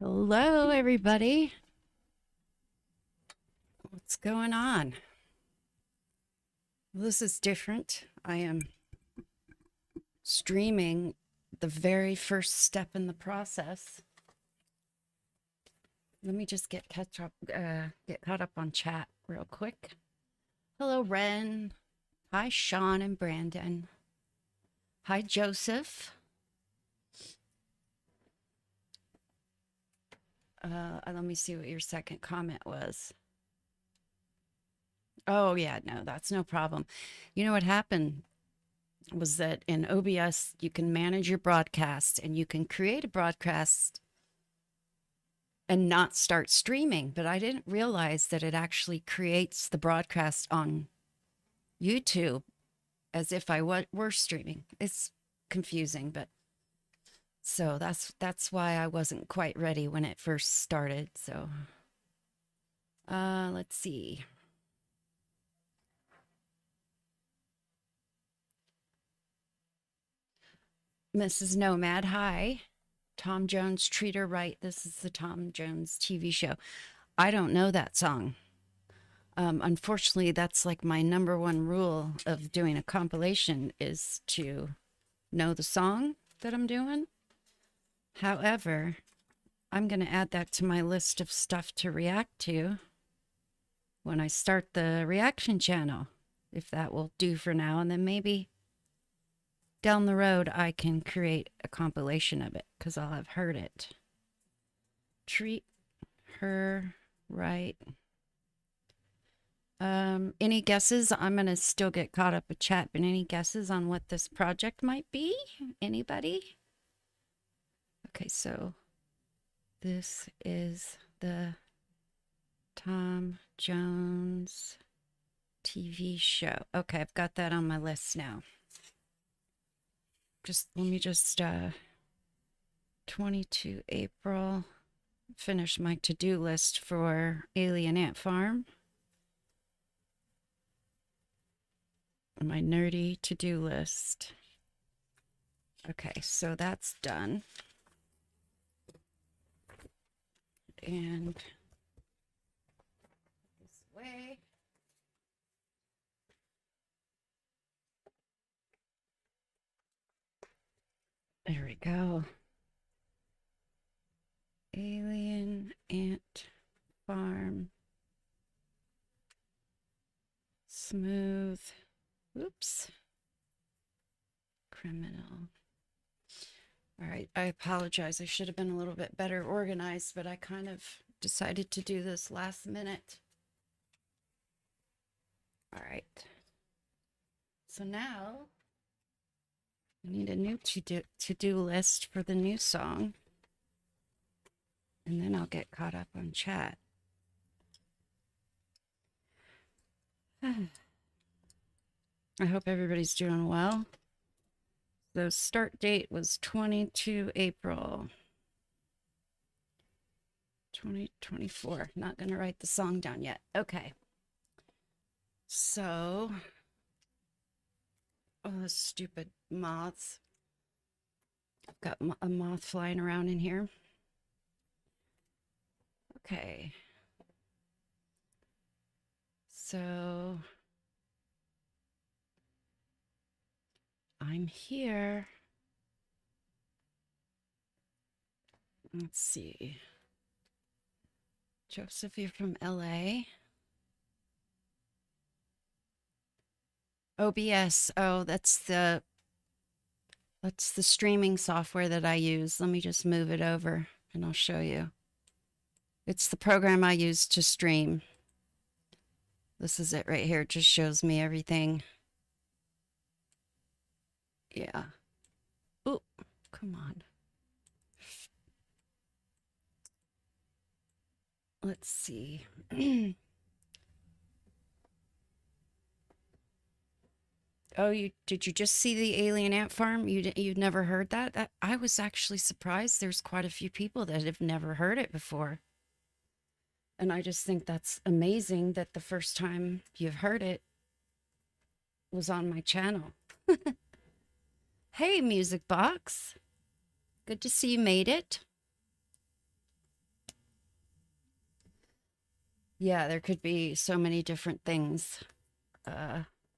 Hello, everybody. What's going on? This is different. I am streaming the very first step in the process. Let me just get caught up on chat real quick. Hello, Ren. Hi, Sean and Brandon. Hi, Joseph. Let me see what your second comment was. Oh, yeah, no, that's no problem. You know what happened was that in OBS, you can manage your broadcast and you can create a broadcast and not start streaming. But I didn't realize that it actually creates the broadcast on YouTube as if I were streaming. It's confusing, but so that's why I wasn't quite ready when it first started. So let's see. Mrs. Nomad, hi. Tom Jones, Treat Her Right. This is the Tom Jones TV show. I don't know that song. Unfortunately, that's like my number one rule of doing a compilation is to know the song that I'm doing. However, I'm going to add that to my list of stuff to react to when I start the reaction channel, if that will do for now. And then maybe down the road, I can create a compilation of it because I'll have heard it. Treat her right. Any guesses? I'm going to still get caught up with chat, but any guesses on what this project might be? Anybody? Okay, so this is the Tom Jones TV show. Okay, I've got that on my list now. Let me 22 April, finish my to-do list for Alien Ant Farm. My nerdy to-do list. Okay, so that's done. And this way. There we go. Alien Ant Farm. Smooth. Oops. Criminal. All right, I apologize. I should have been a little bit better organized, but I kind of decided to do this last minute. All right. So now I need a new to-do list for the new song. And then I'll get caught up on chat. I hope everybody's doing well. The start date was 22 April 2024. Not going to write the song down yet. Okay. So, oh, those stupid moths. I've got a moth flying around in here. Okay. So I'm here. Let's see. Joseph, you're from LA. OBS. Oh, that's the streaming software that I use. Let me just move it over and I'll show you. It's the program I use to stream. This is it right here. It just shows me everything. Yeah. Oh, come on. Let's see. Oh, did you just see the Alien Ant Farm? You'd never heard that? I was actually surprised. There's quite a few people that have never heard it before. And I just think that's amazing that the first time you've heard it was on my channel. Hey, Music Box. Good to see you made it. Yeah, there could be so many different things.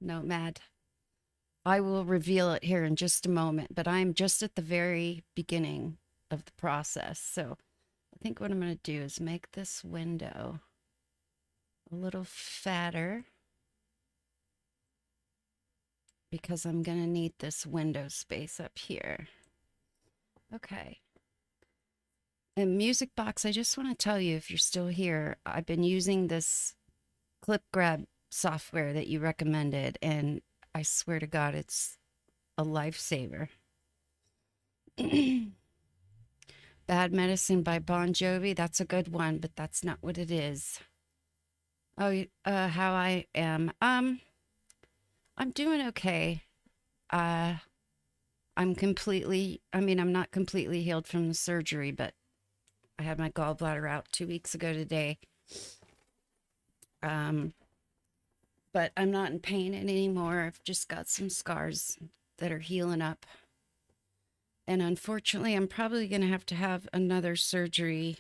Nomad. I will reveal it here in just a moment, but I'm just at the very beginning of the process. So I think what I'm going to do is make this window a little fatter because I'm going to need this window space up here. Okay. And Music Box, I just want to tell you, if you're still here, I've been using this clip grab software that you recommended, and I swear to God, it's a lifesaver. Bad Medicine by Bon Jovi, that's a good one, but that's not what it is. Oh, how I am. I'm doing okay. Uh, I'm not completely healed from the surgery, but I had my gallbladder out 2 weeks ago today. Um, but I'm not in pain anymore. I've just got some scars that are healing up. And unfortunately, I'm probably going to have another surgery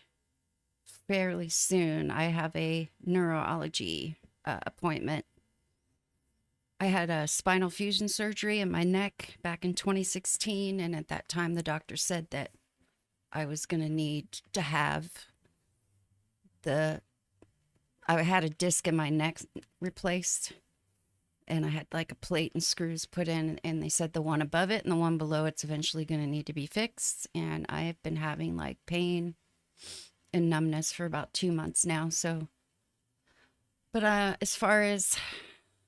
fairly soon. I have a neurology appointment. I had a spinal fusion surgery in my neck back in 2016. And at that time, the doctor said that I was going to need to have I had a disc in my neck replaced, and I had like a plate and screws put in, and they said the one above it and the one below it's eventually going to need to be fixed. And I have been having like pain and numbness for about 2 months now. So, but as far as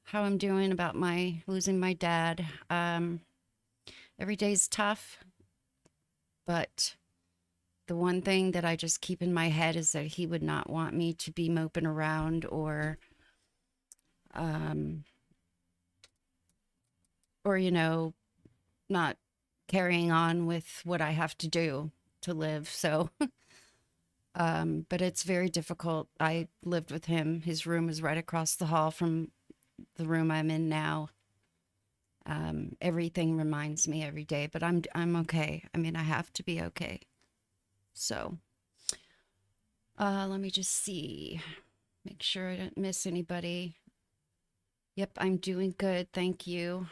how I'm doing about my losing my dad, every day's tough, but the one thing that I just keep in my head is that he would not want me to be moping around um, or, not carrying on with what I have to do to live. So, but it's very difficult. I lived with him. His room is right across the hall from the room I'm in now. Everything reminds me every day, but I'm okay. I mean, I have to be okay. So, let me just see. Make sure I don't miss anybody. Yep, I'm doing good. Thank you.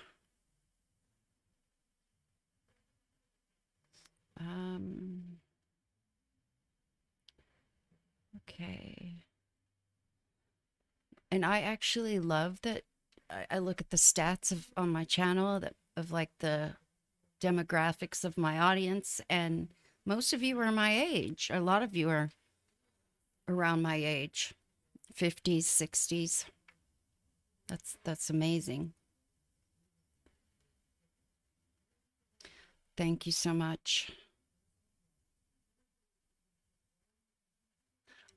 Okay. And I actually love that I look at the stats on my channel of like the demographics of my audience, and most of you are my age. A lot of you are around my age, 50s, 60s. That's amazing. Thank you so much.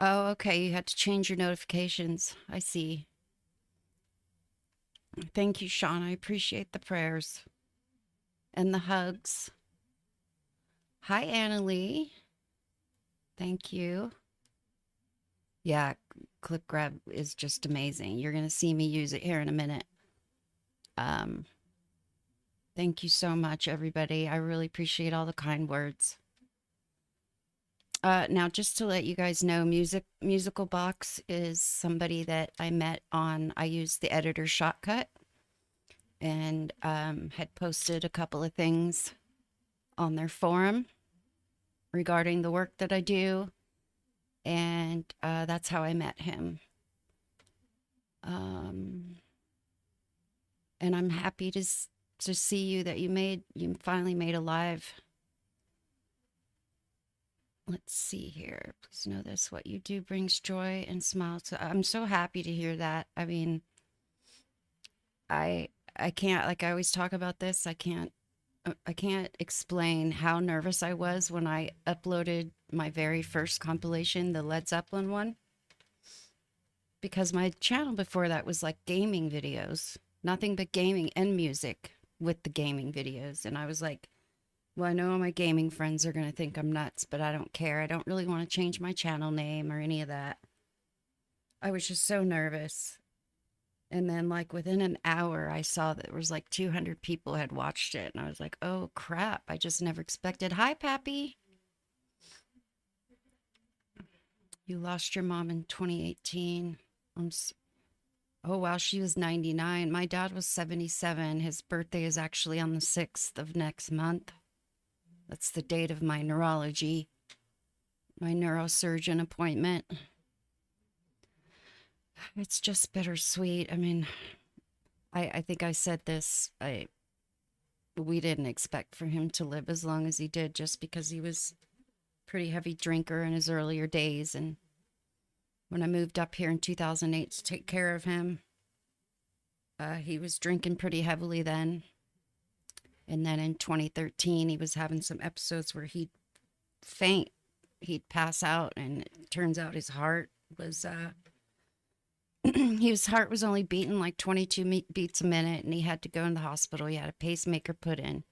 Oh, okay. You had to change your notifications. I see. Thank you, Sean. I appreciate the prayers and the hugs. Hi, Annalie. Thank you. Yeah, clip grab is just amazing. You're going to see me use it here in a minute. Um, thank you so much, everybody. I really appreciate all the kind words. Now, just to let you guys know, Musical Box is somebody that I met I used the editor shortcut, and had posted a couple of things on their forum regarding the work that I do. And that's how I met him. And I'm happy to see you that you finally made a live. Let's see here. Please know this. What you do brings joy and smiles. So I'm so happy to hear that. I mean, I can't, like I always talk about this. I can't explain how nervous I was when I uploaded my very first compilation, the Led Zeppelin one, because my channel before that was like gaming videos, nothing but gaming and music with the gaming videos. And I was like, well, I know my gaming friends are going to think I'm nuts, but I don't care. I don't really want to change my channel name or any of that. I was just so nervous. And then like within an hour, I saw that there was like 200 people had watched it. And I was like, oh crap, I just never expected. Hi, Pappy. You lost your mom in 2018. Oh, wow. She was 99. My dad was 77. His birthday is actually on the 6th of next month. That's the date of my neurosurgeon appointment. It's just bittersweet. I mean, I think I said this. We didn't expect for him to live as long as he did just because he was a pretty heavy drinker in his earlier days. And when I moved up here in 2008 to take care of him, he was drinking pretty heavily then. And then in 2013, he was having some episodes where he'd faint, he'd pass out, and it turns out his heart was his heart was only beating like 22 beats a minute, and he had to go in the hospital. He had a pacemaker put in.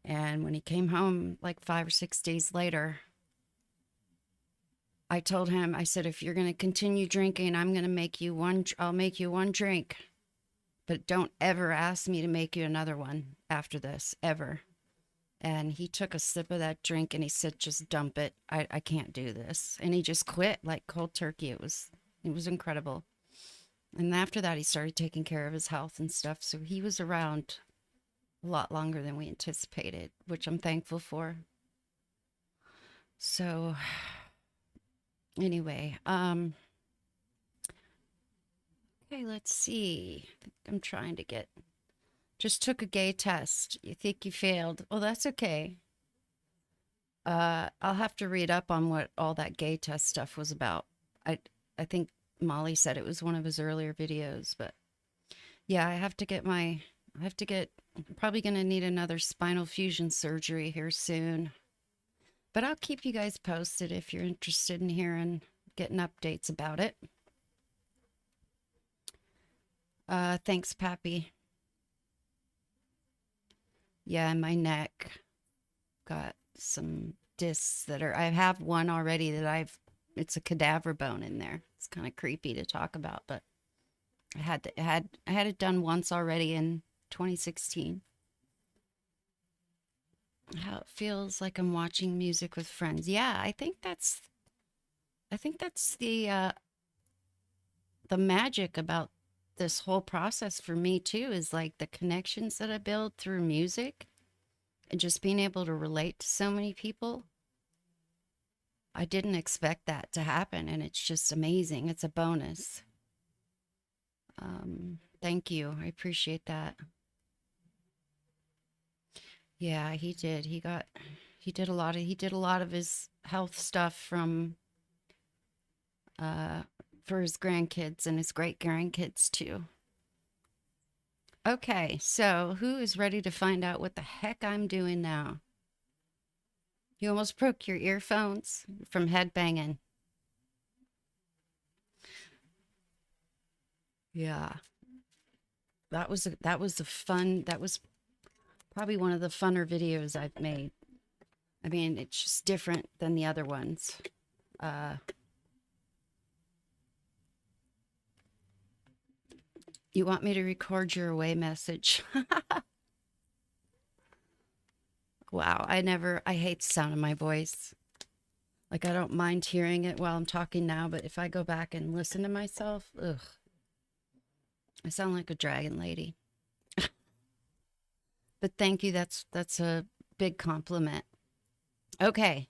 And when he came home like 5 or 6 days later, I told him, I said, if you're going to continue drinking, I'll make you one drink, but don't ever ask me to make you another one after this, ever. And he took a sip of that drink and he said, just dump it. I can't do this. And he just quit like cold turkey. It was incredible. And after that, he started taking care of his health and stuff. So he was around a lot longer than we anticipated, which I'm thankful for. So anyway, okay, let's see. I'm trying to just took a gay test. You think you failed? Well, that's okay. I'll have to read up on what all that gay test stuff was about. I think Molly said it was one of his earlier videos, but yeah, I'm probably going to need another spinal fusion surgery here soon. But I'll keep you guys posted if you're interested in hearing, getting updates about it. Thanks, Pappy. Yeah, my neck got some discs I have one already it's a cadaver bone in there. It's kind of creepy to talk about, but I had it done once already in 2016. How it feels like I'm watching music with friends. Yeah, I think that's the magic about this whole process for me too, is like the connections that I build through music and just being able to relate to so many people. I didn't expect that to happen, and it's just amazing. It's a bonus. Thank you. I appreciate that. Yeah, he did. He did a lot of his health stuff from for his grandkids and his great grandkids too. Okay, so who is ready to find out what the heck I'm doing now? You almost broke your earphones from headbanging. Yeah. That was probably one of the funner videos I've made. I mean, it's just different than the other ones. You want me to record your away message? Wow, I hate the sound of my voice. Like, I don't mind hearing it while I'm talking now, but if I go back and listen to myself, ugh. I sound like a dragon lady. But thank you, that's a big compliment. Okay.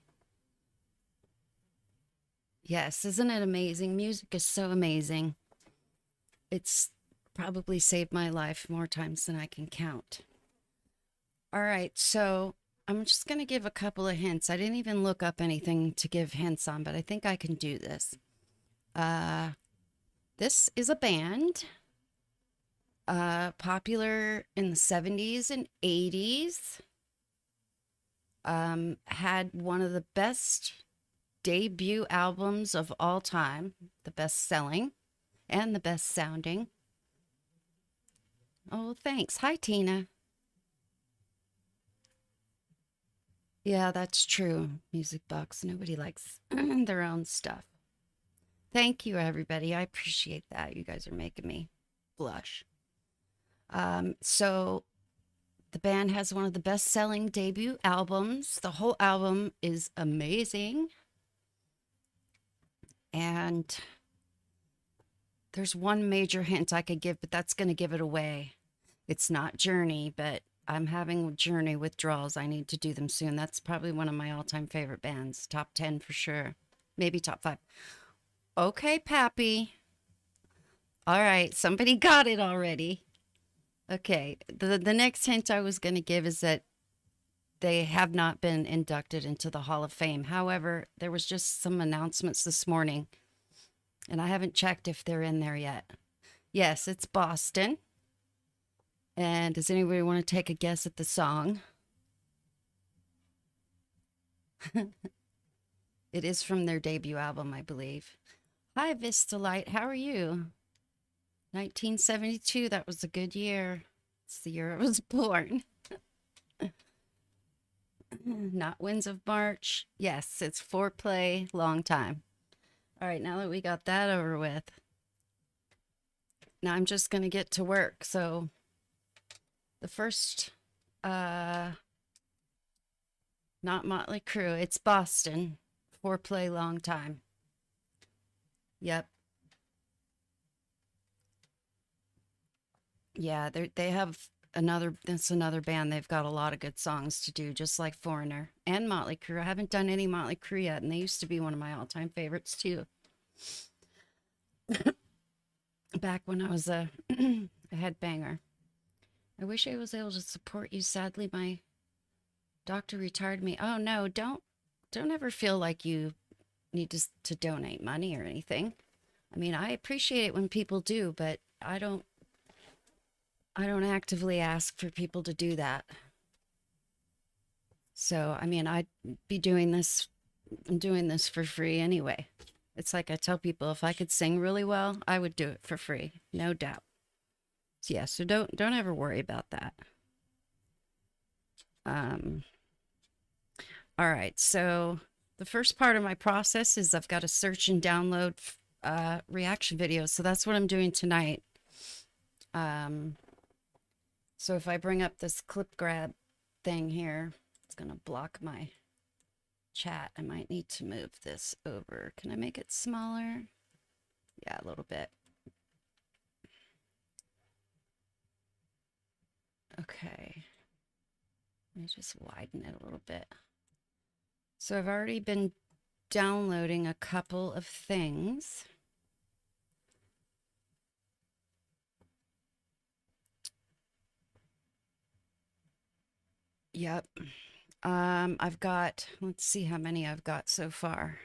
Yes, isn't it amazing? Music is so amazing. It's probably saved my life more times than I can count. All right, so I'm just going to give a couple of hints. I didn't even look up anything to give hints on, but I think I can do this. This is a band, popular in the 70s and 80s. Had one of the best debut albums of all time, the best selling and the best sounding. Oh, thanks. Hi, Tina. Yeah, that's true. Music box. Nobody likes their own stuff. Thank you, everybody. I appreciate that. You guys are making me blush. So the band has one of the best-selling debut albums. The whole album is amazing. And there's one major hint I could give, but that's going to give it away. It's not Journey, but I'm having Journey withdrawals. I need to do them soon. That's probably one of my all-time favorite bands. Top 10 for sure. Maybe top 5. Okay, Pappy. All right, somebody got it already. Okay, the next hint I was going to give is that they have not been inducted into the Hall of Fame. However, there was just some announcements this morning, and I haven't checked if they're in there yet. Yes, it's Boston. And does anybody want to take a guess at the song? It is from their debut album, I believe. Hi, Vista Light. How are you? 1972. That was a good year. It's the year I was born. Not Winds of March. Yes, it's Foreplay. Long time. All right, now that we got that over with, now I'm just going to get to work. So the first, not Motley Crue, it's Boston. Foreplay, long time. Yep. Yeah, they have that's another band. They've got a lot of good songs to do, just like Foreigner and Motley Crue. I haven't done any Motley Crue yet, and they used to be one of my all-time favorites too. Back when I was a headbanger. I wish I was able to support you. Sadly, my doctor retired me. Oh no, don't ever feel like you need to donate money or anything. I mean, I appreciate it when people do, but I don't actively ask for people to do that. So, I mean, I'd be doing this, I'm doing this for free anyway. It's like I tell people, if I could sing really well, I would do it for free, no doubt. So yeah, so don't ever worry about that. Um, all right, so the first part of my process is I've got to search and download reaction videos. So that's what I'm doing tonight. So if I bring up this clip grab thing here, it's going to block my chat. I might need to move this over. Can I make it smaller? Yeah, a little bit. Okay. Let me just widen it a little bit. So I've already been downloading a couple of things. Yep. I've got, let's see how many I've got so far.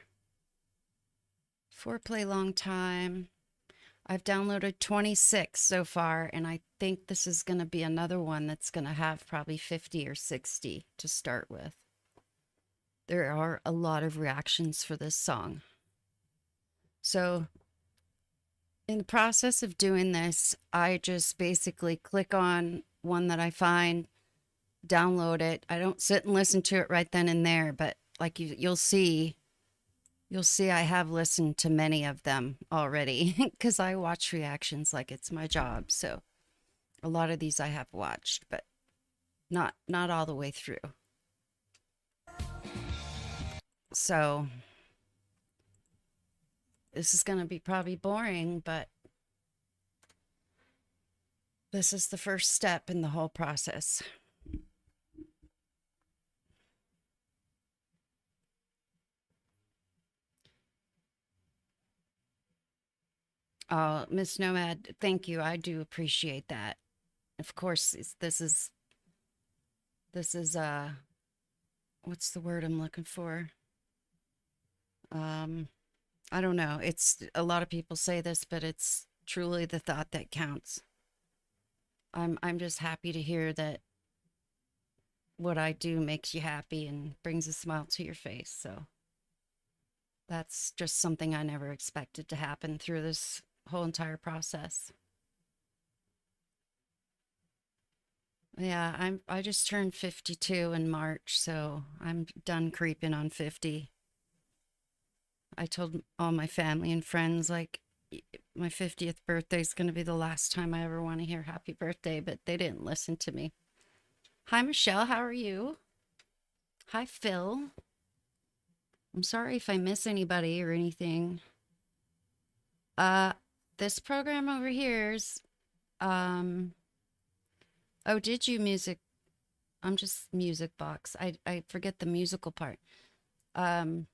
Foreplay, long time. I've downloaded 26 so far, and I think this is going to be another one that's going to have probably 50 or 60 to start with. There are a lot of reactions for this song. So in the process of doing this, I just basically click on one that I find, download it. I don't sit and listen to it right then and there, but like you'll see I have listened to many of them already because I watch reactions like it's my job. So a lot of these I have watched, but not all the way through. So this is going to be probably boring, but this is the first step in the whole process. Oh, Miss Nomad, thank you. I do appreciate that. Of course, this is what's the word I'm looking for? I don't know. It's a lot of people say this, but it's truly the thought that counts. I'm just happy to hear that what I do makes you happy and brings a smile to your face. So that's just something I never expected to happen through this whole entire process. Yeah, I just turned 52 in March, so I'm done creeping on 50. I told all my family and friends, like, my 50th birthday is going to be the last time I ever want to hear happy birthday, but they didn't listen to me. Hi, Michelle. How are you? Hi, Phil. I'm sorry if I miss anybody or anything. Uh, this program over here's, oh, did you music? I'm just music box. I forget the musical part. Um,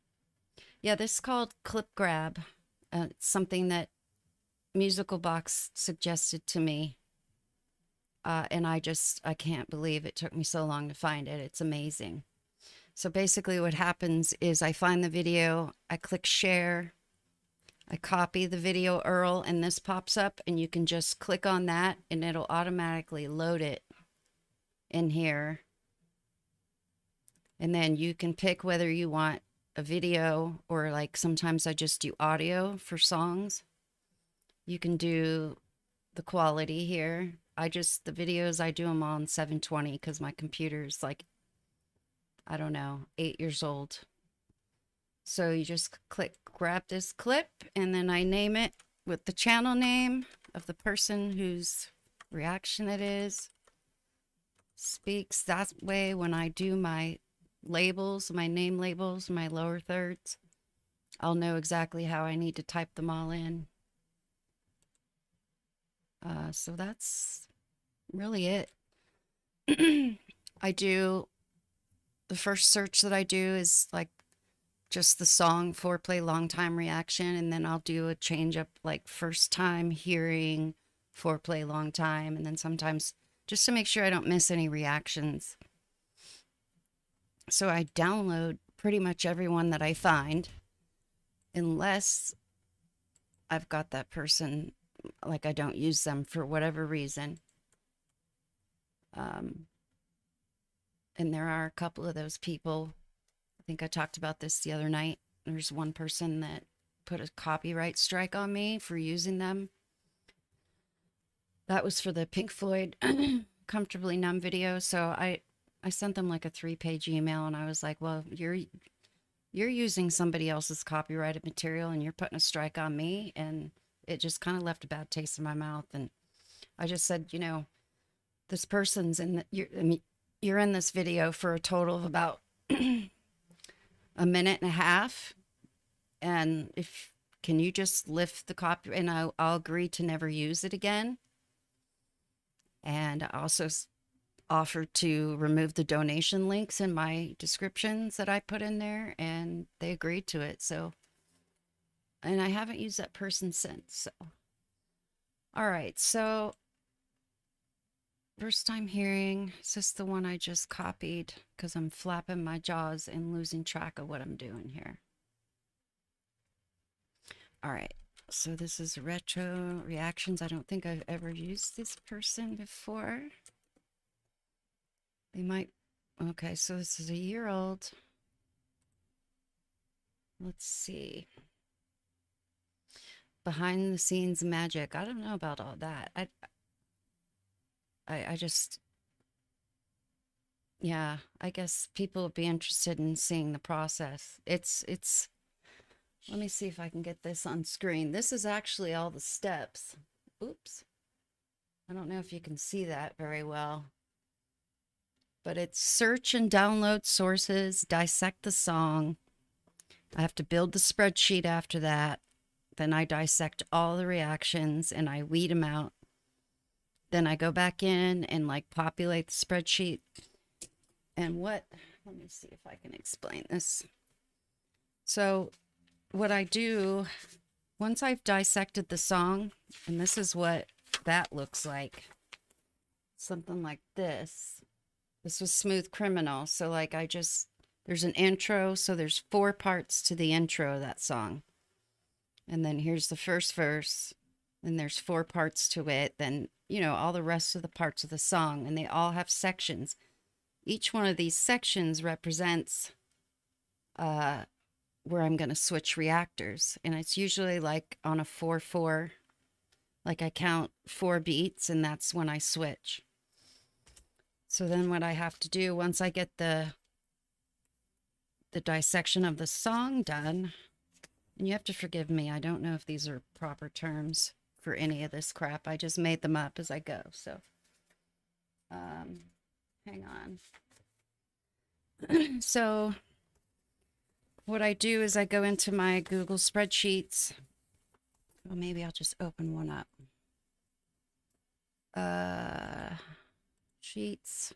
yeah, this is called Clip Grab. It's something that Musical Box suggested to me. And I can't believe it took me so long to find it. It's amazing. So basically what happens is I find the video, I click share, I copy the video URL, and this pops up, and you can just click on that and it'll automatically load it in here. And then you can pick whether you want a video or, like, sometimes I just do audio for songs. You can do the quality here. The videos, I do them on 720 because my computer's like, I don't know, 8 years old. So you just grab this clip, and then I name it with the channel name of the person whose reaction it is. Speaks. That way, when I do my labels, my name labels, my lower thirds, I'll know exactly how I need to type them all in. So that's really it. The first search that I do is like just the song Foreplay long time reaction, and then I'll do a change up like first time hearing Foreplay long time, and then sometimes just to make sure I don't miss any reactions. So I download pretty much everyone that I find, unless I've got that person, like I don't use them for whatever reason. And there are a couple of those people. I think I talked about this the other night. There's one person that put a copyright strike on me for using them. That was for the Pink Floyd Comfortably Numb video. So I sent them like a 3-page email, and I was like, well, you're using somebody else's copyrighted material and you're putting a strike on me. And it just kind of left a bad taste in my mouth. And I just said, you know, this person's you're in this video for a total of about a minute and a half. And can you just lift the copy, and I'll agree to never use it again. And I also offered to remove the donation links in my descriptions that I put in there, and they agreed to it. So, and I haven't used that person since. So, all right. So first time hearing, is this the one I just copied? Because I'm flapping my jaws and losing track of what I'm doing here. All right. So this is retro reactions. I don't think I've ever used this person before. They might. Okay, so this is a year old. Let's see. Behind the scenes magic. I don't know about all that. I just, yeah, I guess people would be interested in seeing the process. It's, let me see if I can get this on screen. This is actually all the steps. Oops. I don't know if you can see that very well. But it's search and download sources, dissect the song. I have to build the spreadsheet after that. Then I dissect all the reactions and I weed them out. Then I go back in and like populate the spreadsheet. And let me see if I can explain this. So what I do, once I've dissected the song, and this is what that looks like, something like this. This was Smooth Criminal. So like there's an intro. So there's 4 parts to the intro of that song. And then here's the first verse. Then there's 4 parts to it. Then, you know, all the rest of the parts of the song. And they all have sections. Each one of these sections represents where I'm going to switch reactors. And it's usually like on a 4/4. Like I count 4 beats and that's when I switch. So then what I have to do once I get the dissection of the song done, and you have to forgive me, I don't know if these are proper terms for any of this crap. I just made them up as I go. So hang on. So what I do is I go into my Google spreadsheets Well, maybe I'll just open one up. Sheets.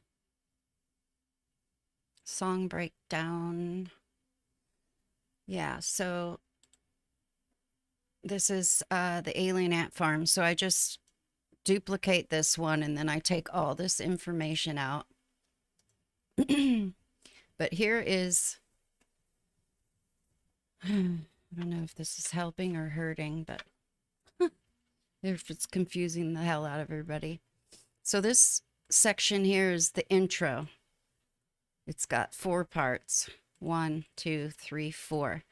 Song breakdown. Yeah, so this is the Alien Ant Farm. So I just duplicate this one and then I take all this information out. But here is, I don't know if this is helping or hurting, but if it's confusing the hell out of everybody. So this section here is the intro. It's got 4 parts. 1, 2, 3, 4.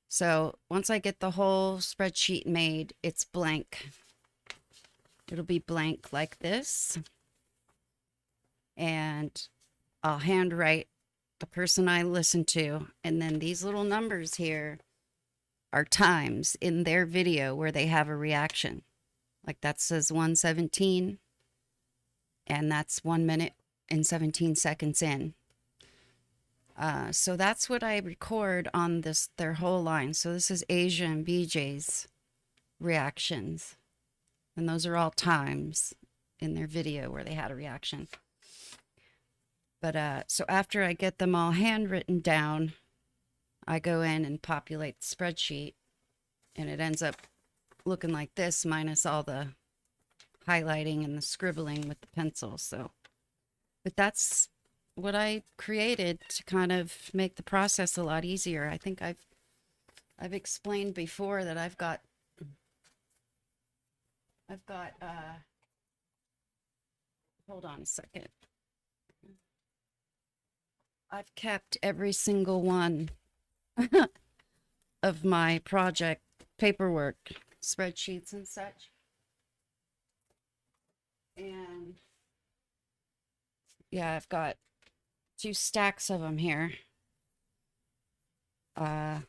So once I get the whole spreadsheet made, it's blank. It'll be blank like this. And I'll handwrite the person I listen to. And then these little numbers here are times in their video where they have a reaction. Like that says 1:17. And that's 1 minute and 17 seconds in. So that's what I record on their whole line. So this is Asia and BJ's reactions. And those are all times in their video where they had a reaction. But so after I get them all handwritten down, I go in and populate the spreadsheet. And it ends up looking like this, minus all the highlighting and the scribbling with the pencil. So, but that's what I created to kind of make the process a lot easier. I think I've explained before that I've got hold on a second. I've kept every single one of my project paperwork, spreadsheets and such. And yeah, I've got 2 stacks of them here. I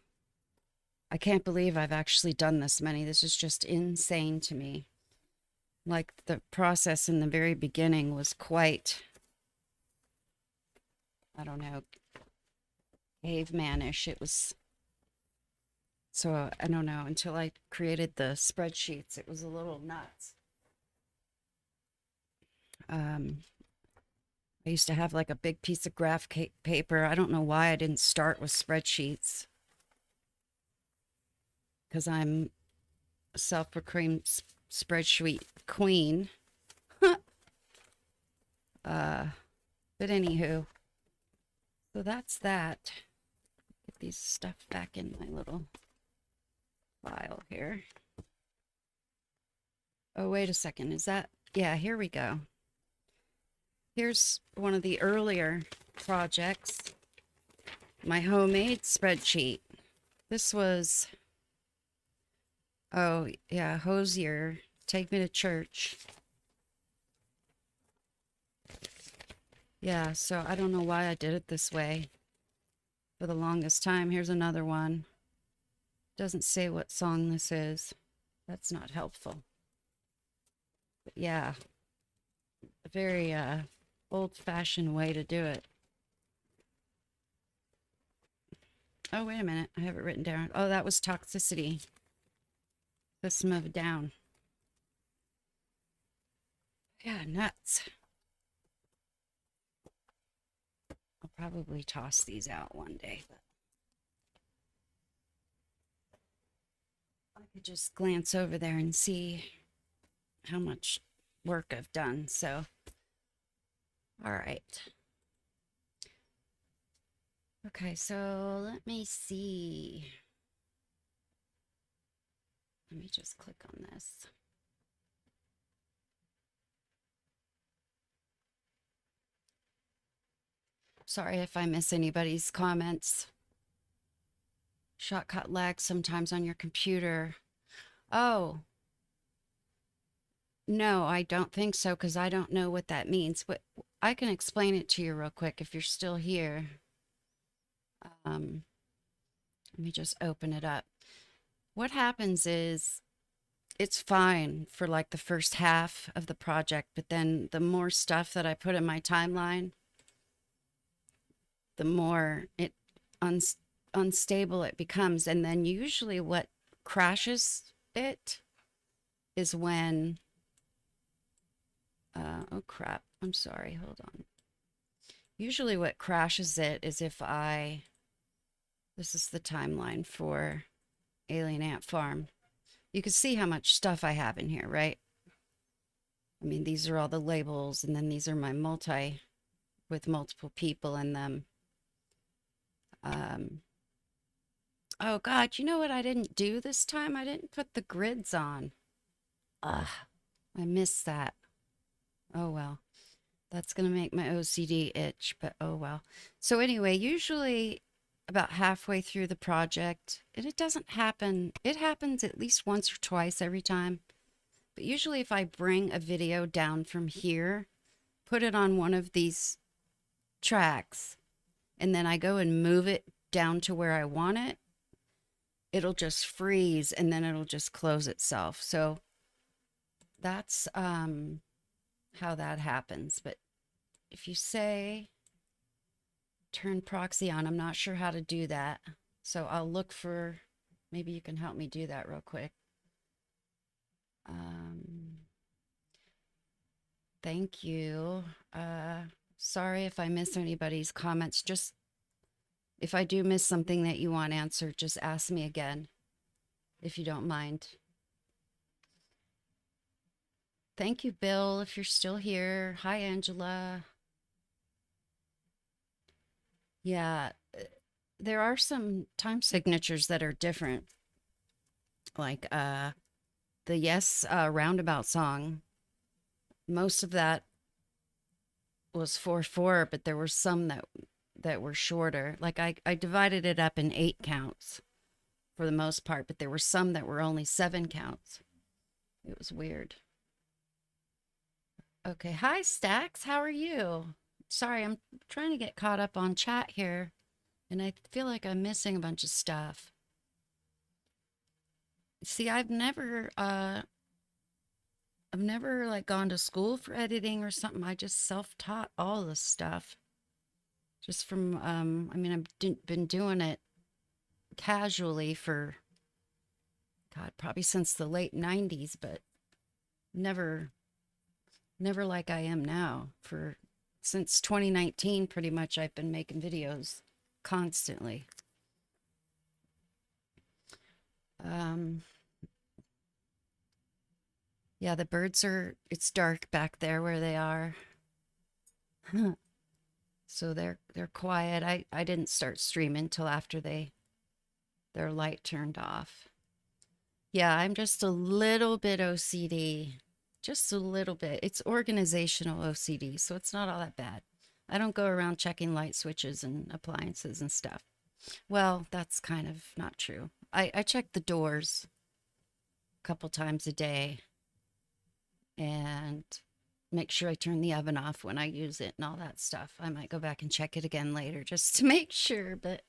can't believe I've actually done this many. This is just insane to me. Like the process in the very beginning was quite, I don't know, caveman-ish. It was, so I don't know, until I created the spreadsheets, it was a little nuts. I used to have like a big piece of graph paper. I don't know why I didn't start with spreadsheets, because I'm a self-proclaimed spreadsheet queen. But anywho, so that's that. Get these stuff back in my little file here. Oh, wait a second. Is that? Yeah, here we go. Here's one of the earlier projects, my homemade spreadsheet. This was, oh yeah, Hosier, Take Me to Church. Yeah, so I don't know why I did it this way for the longest time. Here's another one. Doesn't say what song this is. That's not helpful. But yeah, a very old-fashioned way to do it. Oh, wait a minute. I have it written down. Oh, that was toxicity. System of a Down. Yeah, nuts. I'll probably toss these out one day, but I could just glance over there and see how much work I've done. So, all right. Okay, so let me see. Let me just click on this. Sorry if I miss anybody's comments. Shortcut lag sometimes on your computer. Oh, no, I don't think so, because I don't know what that means. But I can explain it to you real quick if you're still here. Let me just open it up. What happens is it's fine for like the first half of the project, but then the more stuff that I put in my timeline, the more unstable it becomes. And then usually what crashes it is when, oh crap, I'm sorry, hold on. Usually what crashes it is if this is the timeline for Alien Ant Farm. You can see how much stuff I have in here, right? I mean, these are all the labels, and then these are my with multiple people in them. Oh God, you know what I didn't do this time? I didn't put the grids on. Ugh, I missed that. Oh well, that's gonna make my OCD itch, but oh well. So anyway, usually about halfway through the project, and it doesn't happen, it happens at least once or twice every time. But usually if I bring a video down from here, put it on one of these tracks, and then I go and move it down to where I want it, it'll just freeze and then it'll just close itself. So that's how that happens. But if you say turn proxy on, I'm not sure how to do that. So I'll look for, maybe you can help me do that real quick. Thank you. Sorry if I miss anybody's comments. Just if I do miss something that you want answered, just ask me again, if you don't mind. Thank you, Bill, if you're still here. Hi, Angela. Yeah, there are some time signatures that are different. Like the Yes Roundabout song. Most of that was 4/4, but there were some that were shorter. Like I divided it up in 8 counts for the most part, but there were some that were only 7 counts. It was weird. Okay, hi Stax, how are you? Sorry, I'm trying to get caught up on chat here, and I feel like I'm missing a bunch of stuff. See, I've never like gone to school for editing or something. I just self-taught all this stuff. Just from I mean, I've been doing it casually for God, probably since the late 90s, but never like I am now. For since 2019 pretty much I've been making videos constantly. Yeah, the birds it's dark back there where they are. So they're quiet. I didn't start streaming till after their light turned off. Yeah, I'm just a little bit OCD. Just a little bit. It's organizational OCD, so it's not all that bad. I don't go around checking light switches and appliances and stuff. Well, that's kind of not true. I check the doors a couple times a day and make sure I turn the oven off when I use it and all that stuff. I might go back and check it again later just to make sure, but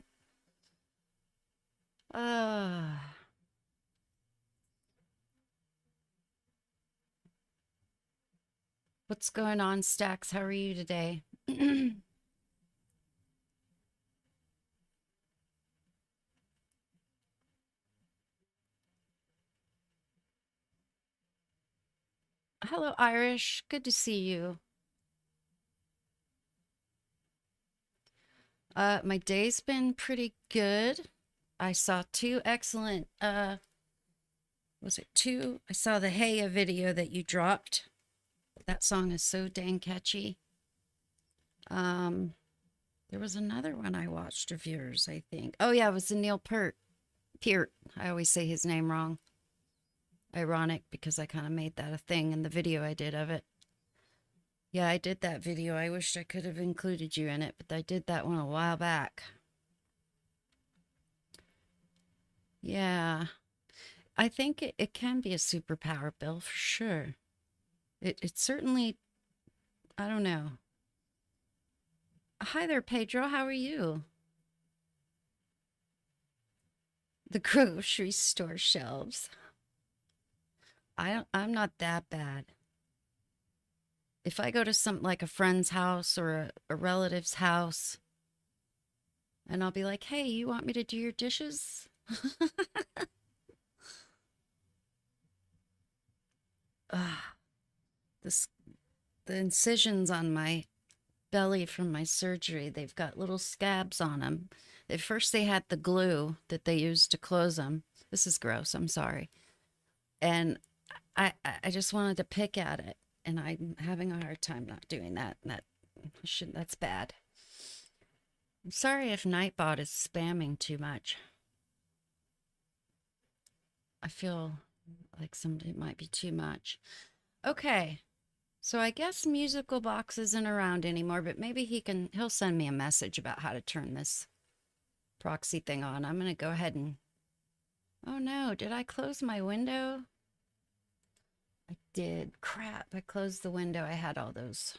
what's going on, Stax? How are you today? Hello, Irish. Good to see you. My day's been pretty good. I saw 2 excellent, was it 2? I saw the Heya video that you dropped. That song is so dang catchy. There was another one I watched of yours, I think. Oh yeah, it was the Neil Peart. I always say his name wrong. Ironic because I kind of made that a thing in the video I did of it. Yeah, I did that video. I wish I could have included you in it, but I did that one a while back. Yeah, I think it can be a superpower, Bill, for sure. It certainly, I don't know. Hi there, Pedro. How are you? The grocery store shelves. I'm not that bad. If I go to some like a friend's house or a relative's house and I'll be like, hey, you want me to do your dishes? This the incisions on my belly from my surgery, they've got little scabs on them. At first they had the glue that they used to close them. This is gross, I'm sorry. And I just wanted to pick at it, and I'm having a hard time not doing that. That's bad. I'm sorry if Nightbot is spamming too much. I feel like it might be too much. Okay. So I guess Musical Box isn't around anymore, but maybe he'll send me a message about how to turn this proxy thing on. I'm going to go ahead and, oh no, did I close my window? I did. Crap, I closed the window. I had all those.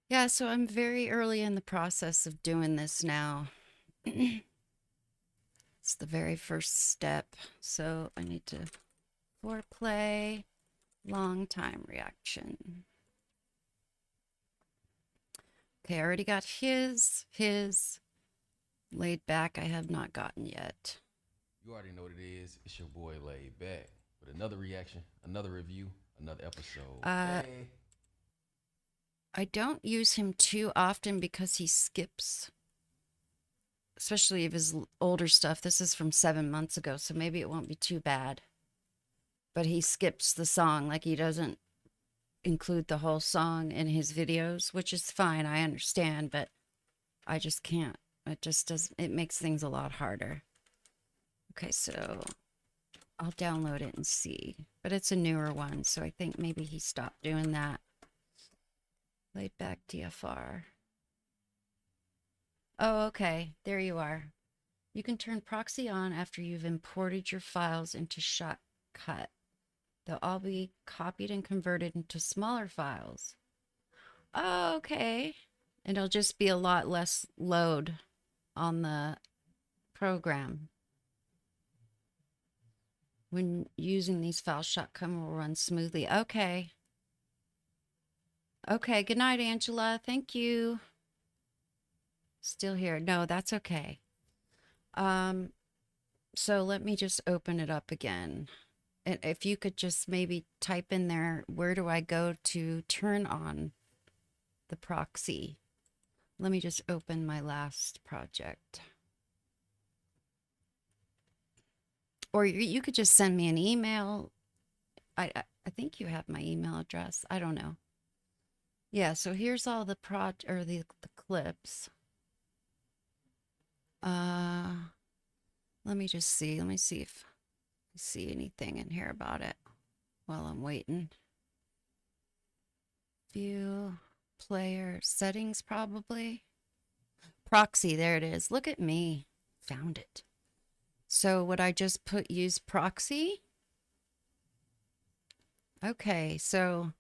Yeah, so I'm very early in the process of doing this now. It's the very first step. So I need to foreplay, long time reaction. Okay, I already got his laid back. I have not gotten yet. You already know what it is. It's your boy Laid Back with another reaction, another review, another episode. Hey. I don't use him too often because he skips, especially of his older stuff. This is from 7 months ago, so maybe it won't be too bad. But he skips the song, like he doesn't include the whole song in his videos, which is fine. I understand, but I just can't. It just does. It makes things a lot harder. Okay, so I'll download it and see. But it's a newer one, so I think maybe he stopped doing that. Laid back DFR. Oh, okay. There you are. You can turn proxy on after you've imported your files into Shotcut. They'll all be copied and converted into smaller files. Oh, okay. And it'll just be a lot less load on the program. When using these files, Shotcut will run smoothly. Okay. Okay, good night, Angela. Thank you. Still here. No, that's okay. So let me just open it up again. And if you could just maybe type in there, where do I go to turn on the proxy? Let me just open my last project. Or you could just send me an email. I think you have my email address. I don't know. Yeah, so here's all the the clips. Let me just see. Let me see if I see anything in here about it while I'm waiting. View, player, settings probably. Proxy, there it is. Look at me. Found it. So would I just use proxy? Okay, so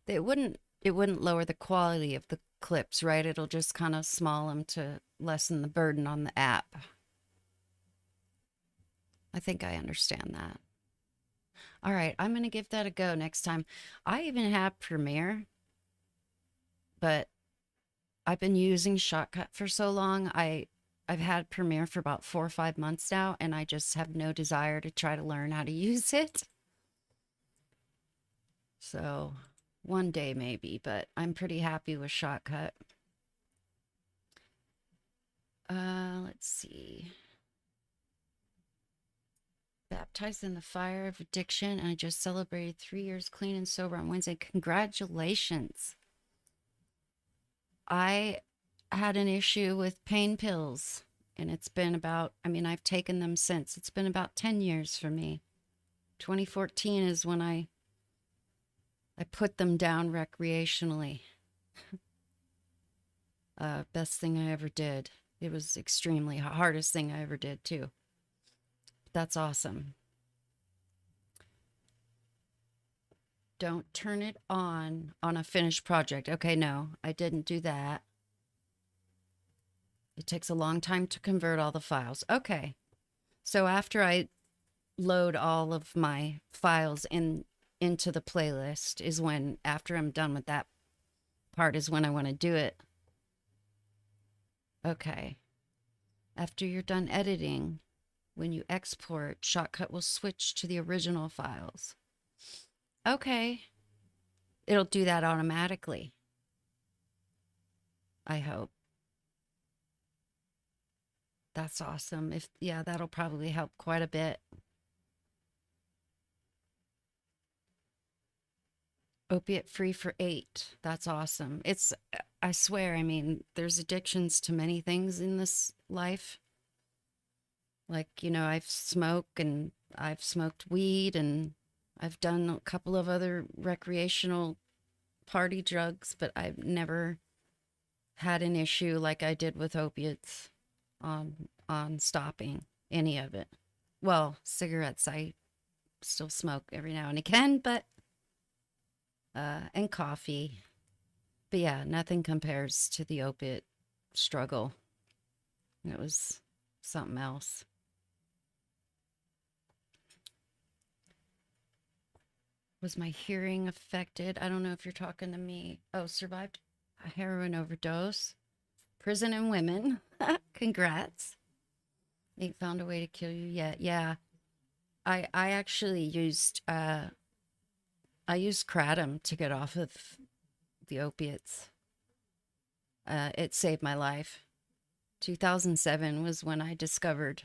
it wouldn't lower the quality of the clips, right? It'll just kind of small them to lessen the burden on the app. I think I understand that. All right, I'm going to give that a go next time. I even have Premiere, but I've been using Shotcut for so long. I've had Premiere for about 4 or 5 months now, and I just have no desire to try to learn how to use it. So one day maybe, but I'm pretty happy with Shotcut. Let's see. Baptized in the fire of addiction, and I just celebrated 3 years clean and sober on Wednesday. Congratulations. I had an issue with pain pills, and it's been about, I've taken them since. It's been about 10 years for me. 2014 is when I put them down recreationally. Best thing I ever did. It was extremely hardest thing I ever did too. That's awesome. Don't turn it on a finished project. Okay, no, I didn't do that. It takes a long time to convert all the files. Okay. So after I load all of my files into the playlist is when, after I'm done with that part, is when I want to do it. Okay. After you're done editing, When you export, Shotcut will switch to the original files. Okay. It'll do that automatically. I hope. That's awesome. Yeah, that'll probably help quite a bit. Opiate free for 8. That's awesome. I swear, I mean, there's addictions to many things in this life. Like, I've smoked weed, and I've done a couple of other recreational party drugs, but I've never had an issue like I did with opiates on stopping any of it. Well, cigarettes I still smoke every now and again, but and coffee. But yeah, nothing compares to the opiate struggle. It was something else. Was my hearing affected? I don't know if you're talking to me. Oh, survived a heroin overdose. Prison and women. Congrats. Ain't found a way to kill you yet. Yeah. I actually used kratom to get off of the opiates. It saved my life. 2007 was when I discovered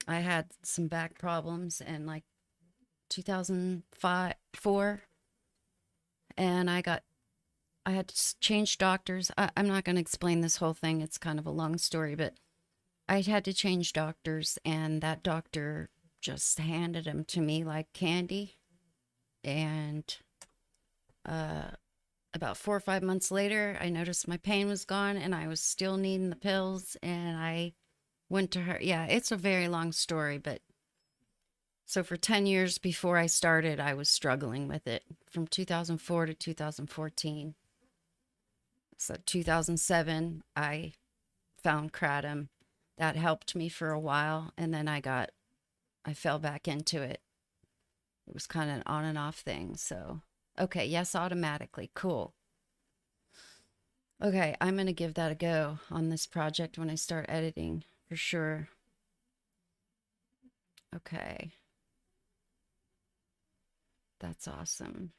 I had some back problems, and like 2004, and I had to change doctors. I'm not going to explain this whole thing. It's kind of a long story, but I had to change doctors, and that doctor just handed them to me like candy. And about 4 or 5 months later, I noticed my pain was gone, and I was still needing the pills, and I went to her. Yeah, it's a very long story, but so for 10 years before I started, I was struggling with it from 2004 to 2014. So 2007, I found kratom. That helped me for a while, and then I fell back into it. It was kind of an on and off thing. So, okay, yes, automatically. Cool. Okay, I'm going to give that a go on this project when I start editing for sure. Okay. That's awesome.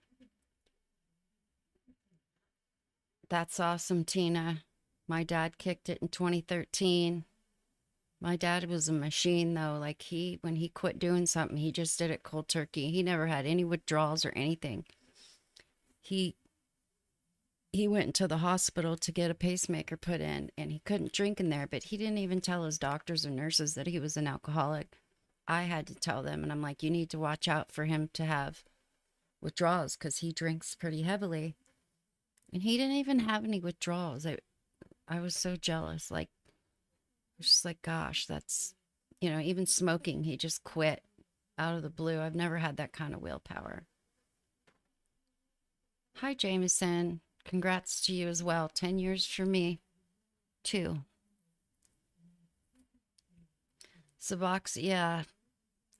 That's awesome, Tina. My dad kicked it in 2013. My dad was a machine, though. Like, when he quit doing something, he just did it cold turkey. He never had any withdrawals or anything. He went into the hospital to get a pacemaker put in, and he couldn't drink in there, but he didn't even tell his doctors or nurses that he was an alcoholic. I had to tell them, and I'm like, you need to watch out for him to have withdrawals because he drinks pretty heavily. And he didn't even have any withdrawals. I was so jealous. Like, just like, gosh, that's, even smoking, he just quit out of the blue. I've never had that kind of willpower. Hi, Jameson. Congrats to you as well. 10 years for me, too. Suboxone, yeah.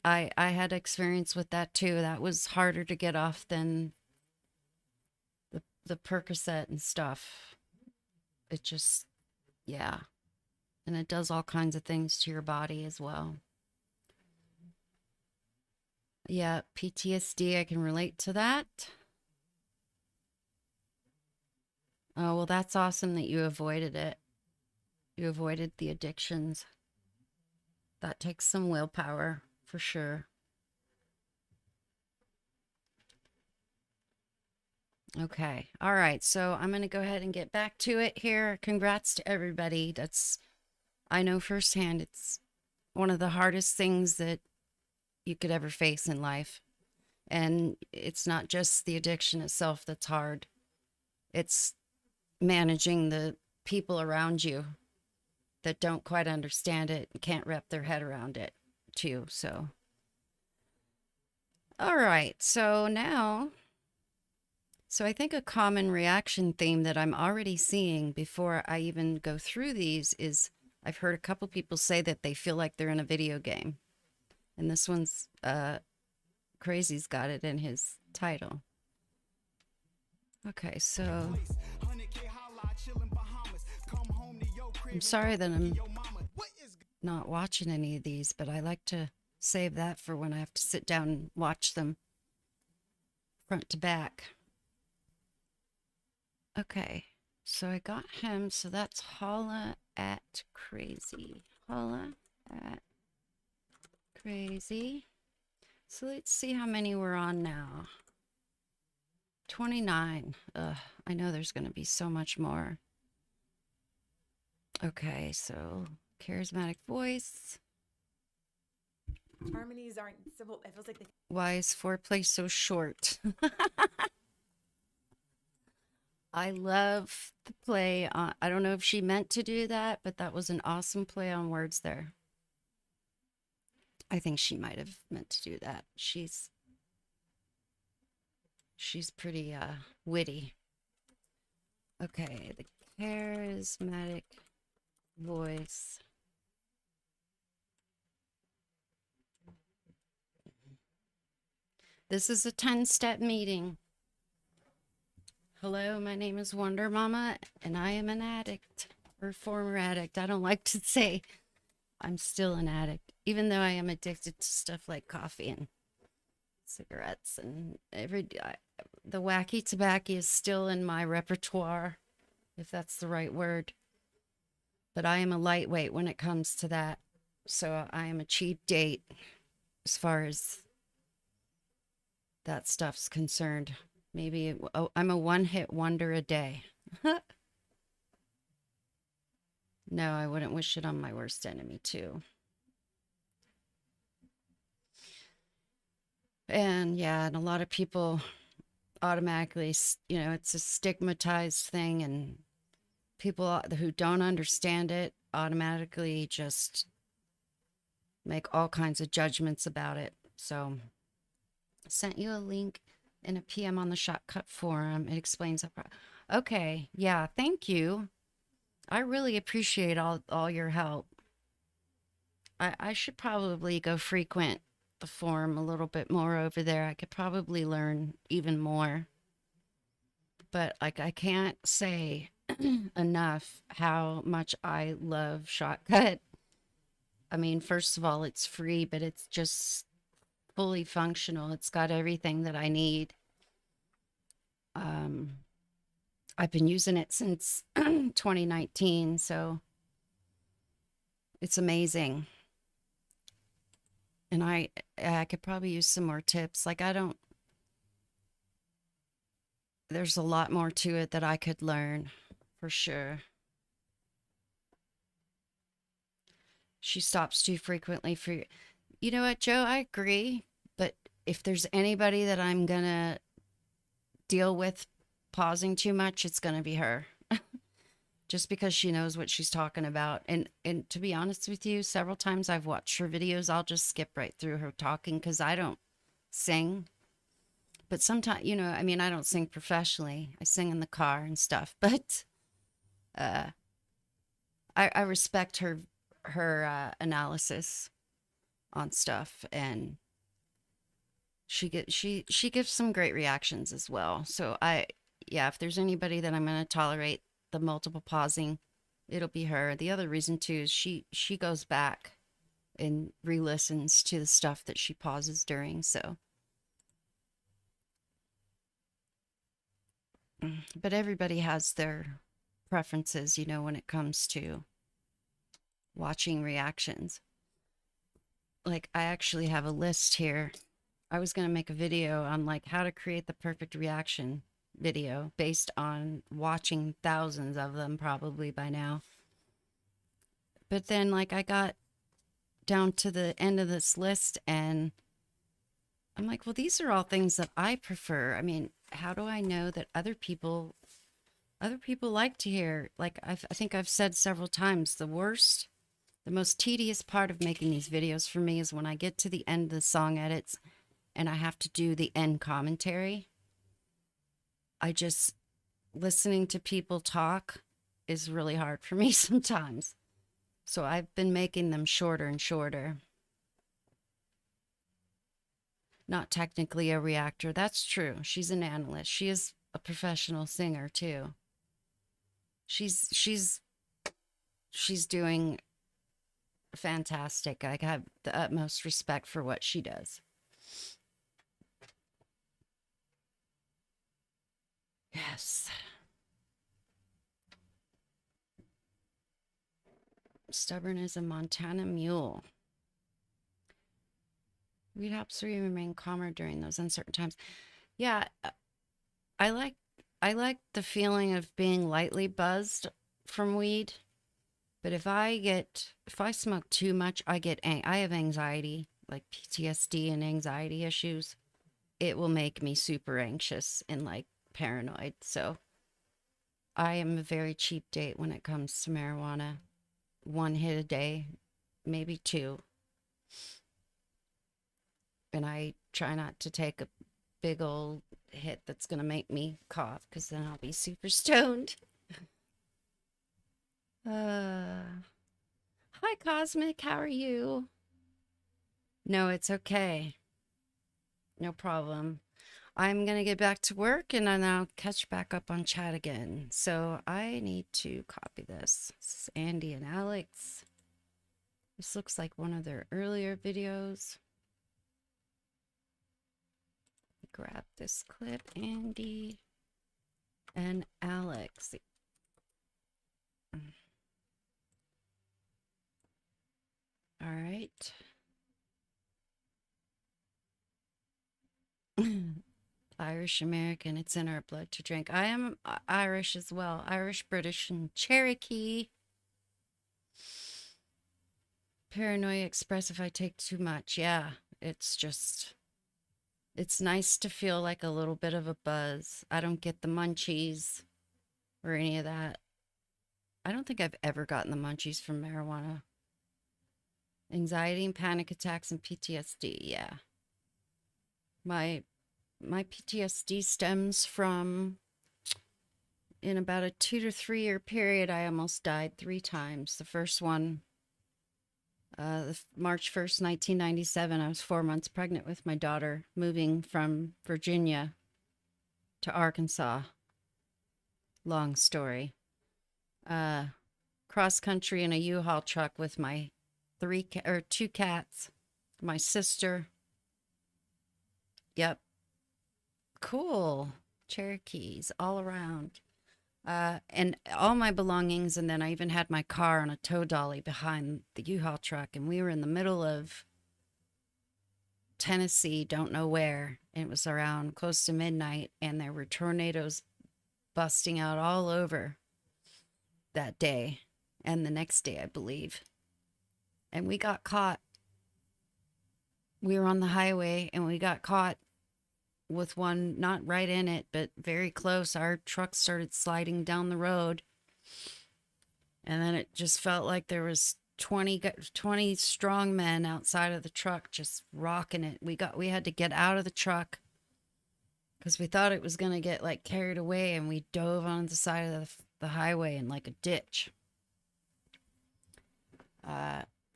I had experience with that, too. That was harder to get off than the Percocet and stuff. It just, yeah. And it does all kinds of things to your body as well. Yeah, PTSD, I can relate to that. Oh, well, that's awesome that you avoided it. You avoided the addictions. That takes some willpower, for sure. Okay. All right. So I'm going to go ahead and get back to it here. Congrats to everybody. I know firsthand, it's one of the hardest things that you could ever face in life. And it's not just the addiction itself that's hard. It's managing the people around you that don't quite understand it and can't wrap their head around it, too. So, all right. So I think a common reaction theme that I'm already seeing before I even go through these is I've heard a couple people say that they feel like they're in a video game. And this one's, Crazy's got it in his title. Okay, so I'm sorry that I'm not watching any of these, but I like to save that for when I have to sit down and watch them front to back. Okay, so I got him. So that's Holla at Crazy. Holla at Crazy. So let's see how many we're on now. 29. Ugh, I know there's going to be so much more. Okay, so charismatic voice. Harmonies aren't simple. It feels like they. Why is foreplay so short? I love the play on, I don't know if she meant to do that, but that was an awesome play on words there. I think she might have meant to do that. She's pretty witty. Okay, the charismatic voice. This is a 10-step meeting. Hello, my name is Wonder Mama, and I am an addict, or former addict. I don't like to say I'm still an addict, even though I am addicted to stuff like coffee and cigarettes and the wacky tobacco is still in my repertoire, if that's the right word. But I am a lightweight when it comes to that. So I am a cheap date as far as that stuff's concerned. Maybe I'm a one-hit wonder a day. No, I wouldn't wish it on my worst enemy, too. And yeah, and a lot of people automatically, it's a stigmatized thing, and people who don't understand it automatically just make all kinds of judgments about it. So I sent you a link in a PM on the Shotcut forum. It explains. Okay, yeah, thank you. I really appreciate all your help. I should probably go frequent the forum a little bit more over there. I could probably learn even more. But like, I can't say enough how much I love Shotcut. I mean, first of all, it's free, but it's just fully functional. It's got everything that I need. I've been using it since 2019, so it's amazing. And I could probably use some more tips. Like, there's a lot more to it that I could learn for sure. She stops too frequently for, you know what, Joe, I agree. But if there's anybody that I'm going to deal with pausing too much, it's going to be her. Just because she knows what she's talking about. And to be honest with you, several times I've watched her videos, I'll just skip right through her talking because I don't sing. But sometimes, I mean, I don't sing professionally. I sing in the car and stuff. But I respect her analysis on stuff, and she gives some great reactions as well. So if there's anybody that I'm going to tolerate the multiple pausing, it'll be her. The other reason too is she goes back and re-listens to the stuff that she pauses during. So, but everybody has their preferences, when it comes to watching reactions. Like, I actually have a list here. I was going to make a video on like how to create the perfect reaction video based on watching thousands of them probably by now. But then like I got down to the end of this list and I'm like, well, these are all things that I prefer. I mean, how do I know that other people like to hear? Like I think I've said several times, the most tedious part of making these videos for me is when I get to the end of the song edits and I have to do the end commentary. Listening to people talk is really hard for me sometimes. So I've been making them shorter and shorter. Not technically a reactor. That's true. She's an analyst. She is a professional singer too. She's doing fantastic. I have the utmost respect for what she does. Yes. Stubborn as a Montana mule. We'd absolutely remain calmer during those uncertain times. Yeah, I like the feeling of being lightly buzzed from weed. But if I smoke too much, I have anxiety, like PTSD and anxiety issues. It will make me super anxious and like paranoid. So I am a very cheap date when it comes to marijuana. One hit a day, maybe two. And I try not to take a big old hit that's going to make me cough because then I'll be super stoned. Hi, Cosmic. How are you? No, it's okay. No problem. I'm going to get back to work and then I'll catch back up on chat again. So I need to copy this. This is Andy and Alex. This looks like one of their earlier videos. Grab this clip, Andy and Alex. All right. Irish American, it's in our blood to drink. I am Irish as well. Irish, British, and Cherokee. Paranoia express if I take too much. Yeah, it's nice to feel like a little bit of a buzz. I don't get the munchies or any of that. I don't think I've ever gotten the munchies from marijuana. Anxiety and panic attacks and PTSD. Yeah. My PTSD stems from, in about a 2 to 3 year period, I almost died 3 times. The first one, March 1st, 1997, I was 4 months pregnant with my daughter, moving from Virginia to Arkansas. Long story. Cross country in a U-Haul truck with my 2 cats, my sister. Yep. Cool. Cherokees all around. And all my belongings, and then I even had my car on a tow dolly behind the U-Haul truck, and we were in the middle of Tennessee, don't know where. It was around close to midnight, and there were tornadoes busting out all over that day and the next day, I believe. And we got caught. We were on the highway, and we got caught with one not right in it, but very close. Our truck started sliding down the road. And then it just felt like there was 20 strong men outside of the truck just rocking it. We had to get out of the truck because we thought it was going to get like carried away, and we dove on the side of the highway in like a ditch.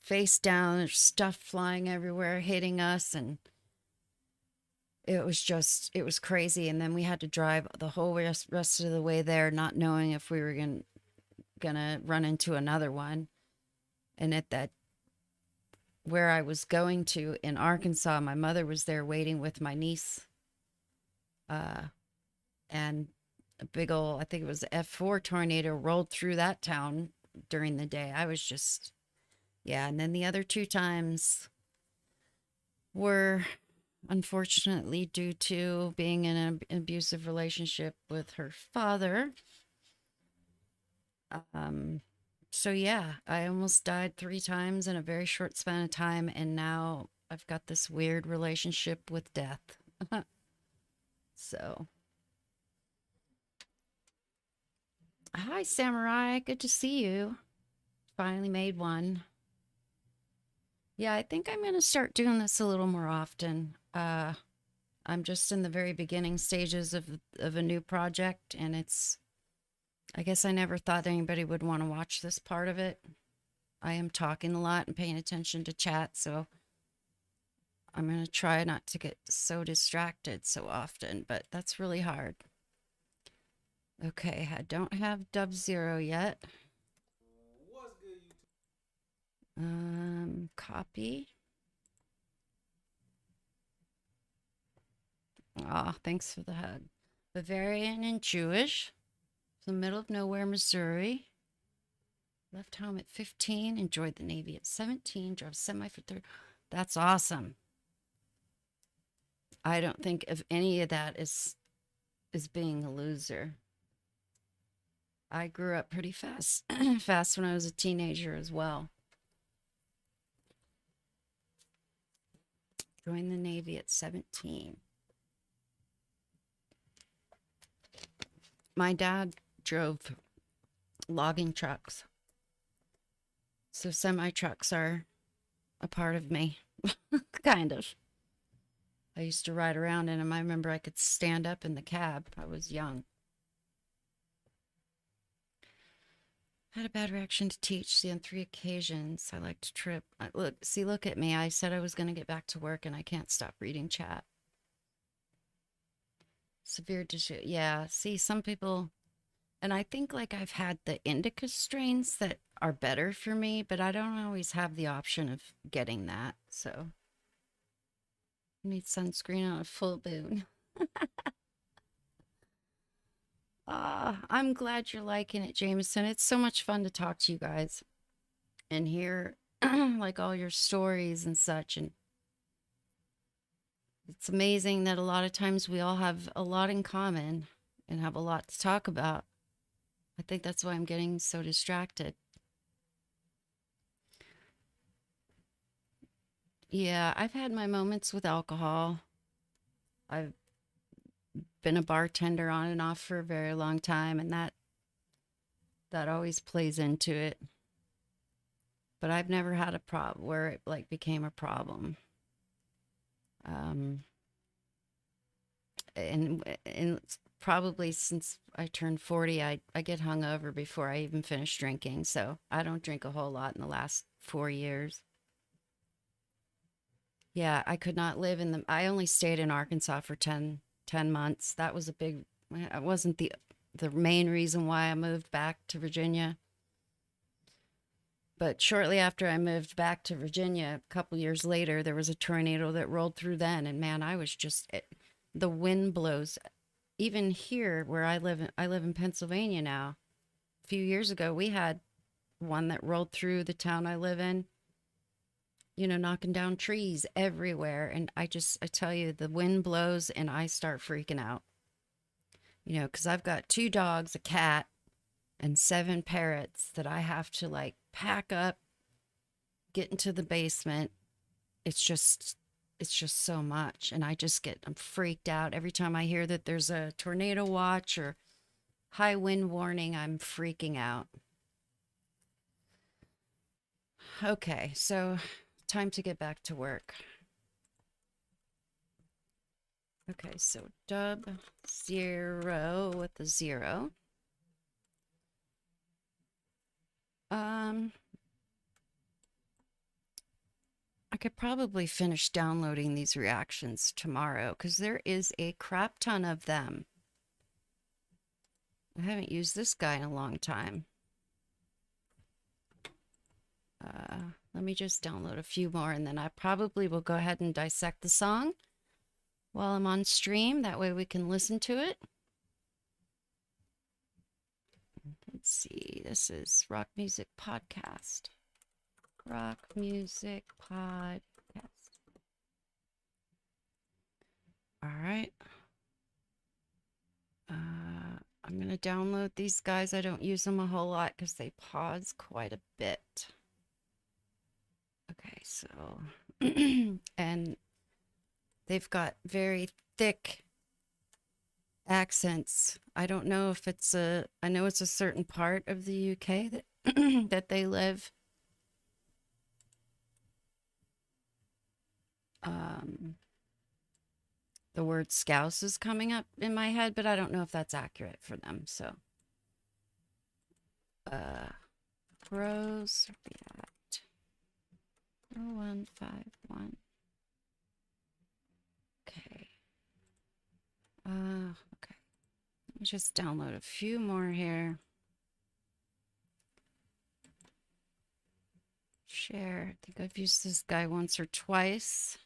Face down, there's stuff flying everywhere, hitting us, and it was crazy. And then we had to drive the whole rest of the way there, not knowing if we were gonna run into another one. And at that, where I was going to in Arkansas, my mother was there waiting with my niece. And a big old, I think it was an F4 tornado rolled through that town during the day. I was just, yeah. And then the other 2 times were unfortunately due to being in an abusive relationship with her father. So yeah, I almost died 3 times in a very short span of time, and now I've got this weird relationship with death. So, hi Samurai, good to see you. Finally made one. Yeah, I think I'm going to start doing this a little more often. I'm just in the very beginning stages of a new project, and I guess I never thought anybody would want to watch this part of it. I am talking a lot and paying attention to chat, so I'm going to try not to get so distracted so often, but that's really hard. Okay, I don't have Dub Zero yet. Copy. Ah, thanks for the hug. Bavarian and Jewish. The middle of nowhere, Missouri. Left home at 15. Enjoyed the Navy at 17. Drove semi for 30. That's awesome. I don't think of any of that as being a loser. I grew up pretty fast, fast when I was a teenager as well. Joined the Navy at 17. My dad drove logging trucks. So semi trucks are a part of me, kind of. I used to ride around in them. I remember I could stand up in the cab. I was young. Had a bad reaction to teach. See, on 3 occasions, I like to trip. Look at me. I said I was going to get back to work, and I can't stop reading chat. Severe disease. Yeah, see, some people, and I think like I've had the indica strains that are better for me, but I don't always have the option of getting that. So, need sunscreen on a full moon. I'm glad you're liking it, Jameson. It's so much fun to talk to you guys and hear like all your stories and such. And it's amazing that a lot of times we all have a lot in common and have a lot to talk about. I think that's why I'm getting so distracted. Yeah, I've had my moments with alcohol. I've been a bartender on and off for a very long time, and that always plays into it. But I've never had a problem where it like became a problem. And it's probably since I turned 40, I get hungover before I even finish drinking. So I don't drink a whole lot in the last 4 years. Yeah, I could not live in I only stayed in Arkansas for 10 months. That was it wasn't the main reason why I moved back to Virginia. But shortly after I moved back to Virginia, a couple years later, there was a tornado that rolled through then. And man, I was just, the wind blows. Even here where I live in Pennsylvania now. A few years ago, we had one that rolled through the town I live in, knocking down trees everywhere. And I tell you, the wind blows and I start freaking out, because I've got 2 dogs, a cat, and 7 parrots that I have to like pack up, get into the basement. It's just so much. And I'm freaked out every time I hear that there's a tornado watch or high wind warning. I'm freaking out. Okay, so time to get back to work. Okay, so dub 0 with a 0. I could probably finish downloading these reactions tomorrow because there is a crap ton of them. I haven't used this guy in a long time. Let me just download a few more and then I probably will go ahead and dissect the song while I'm on stream. That way we can listen to it. Let's see. This is Rock Music Podcast. Rock Music Podcast. All right. I'm going to download these guys. I don't use them a whole lot because they pause quite a bit. Okay, so, and they've got very thick accents. I don't know if I know it's a certain part of the UK that, that they live. The word scouse is coming up in my head, but I don't know if that's accurate for them. So, pros react 0151. Okay. Okay. Let me just download a few more here. Share. I think I've used this guy once or twice.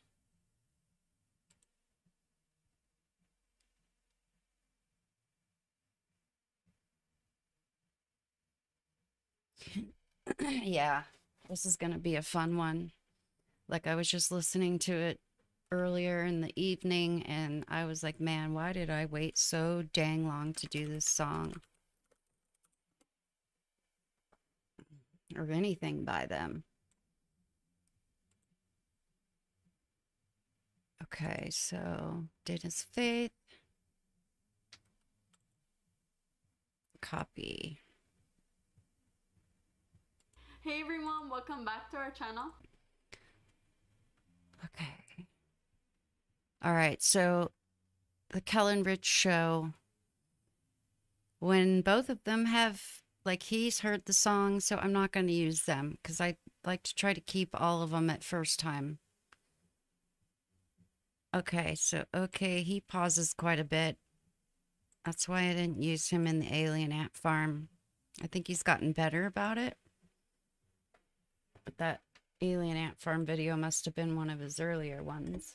Yeah, this is going to be a fun one. Like, I was just listening to it earlier in the evening, and I was like, man, why did I wait so dang long to do this song? Or anything by them. Okay, so Data's Faith. Copy. Hey everyone, welcome back to our channel. Okay. All right, so the Kellen Rich show, when both of them have, like, he's heard the song, so I'm not going to use them because I like to try to keep all of them at first time. Okay, so, okay, he pauses quite a bit. That's why I didn't use him in the Alien Ant Farm. I think he's gotten better about it. But that Alien Ant Farm video must have been one of his earlier ones.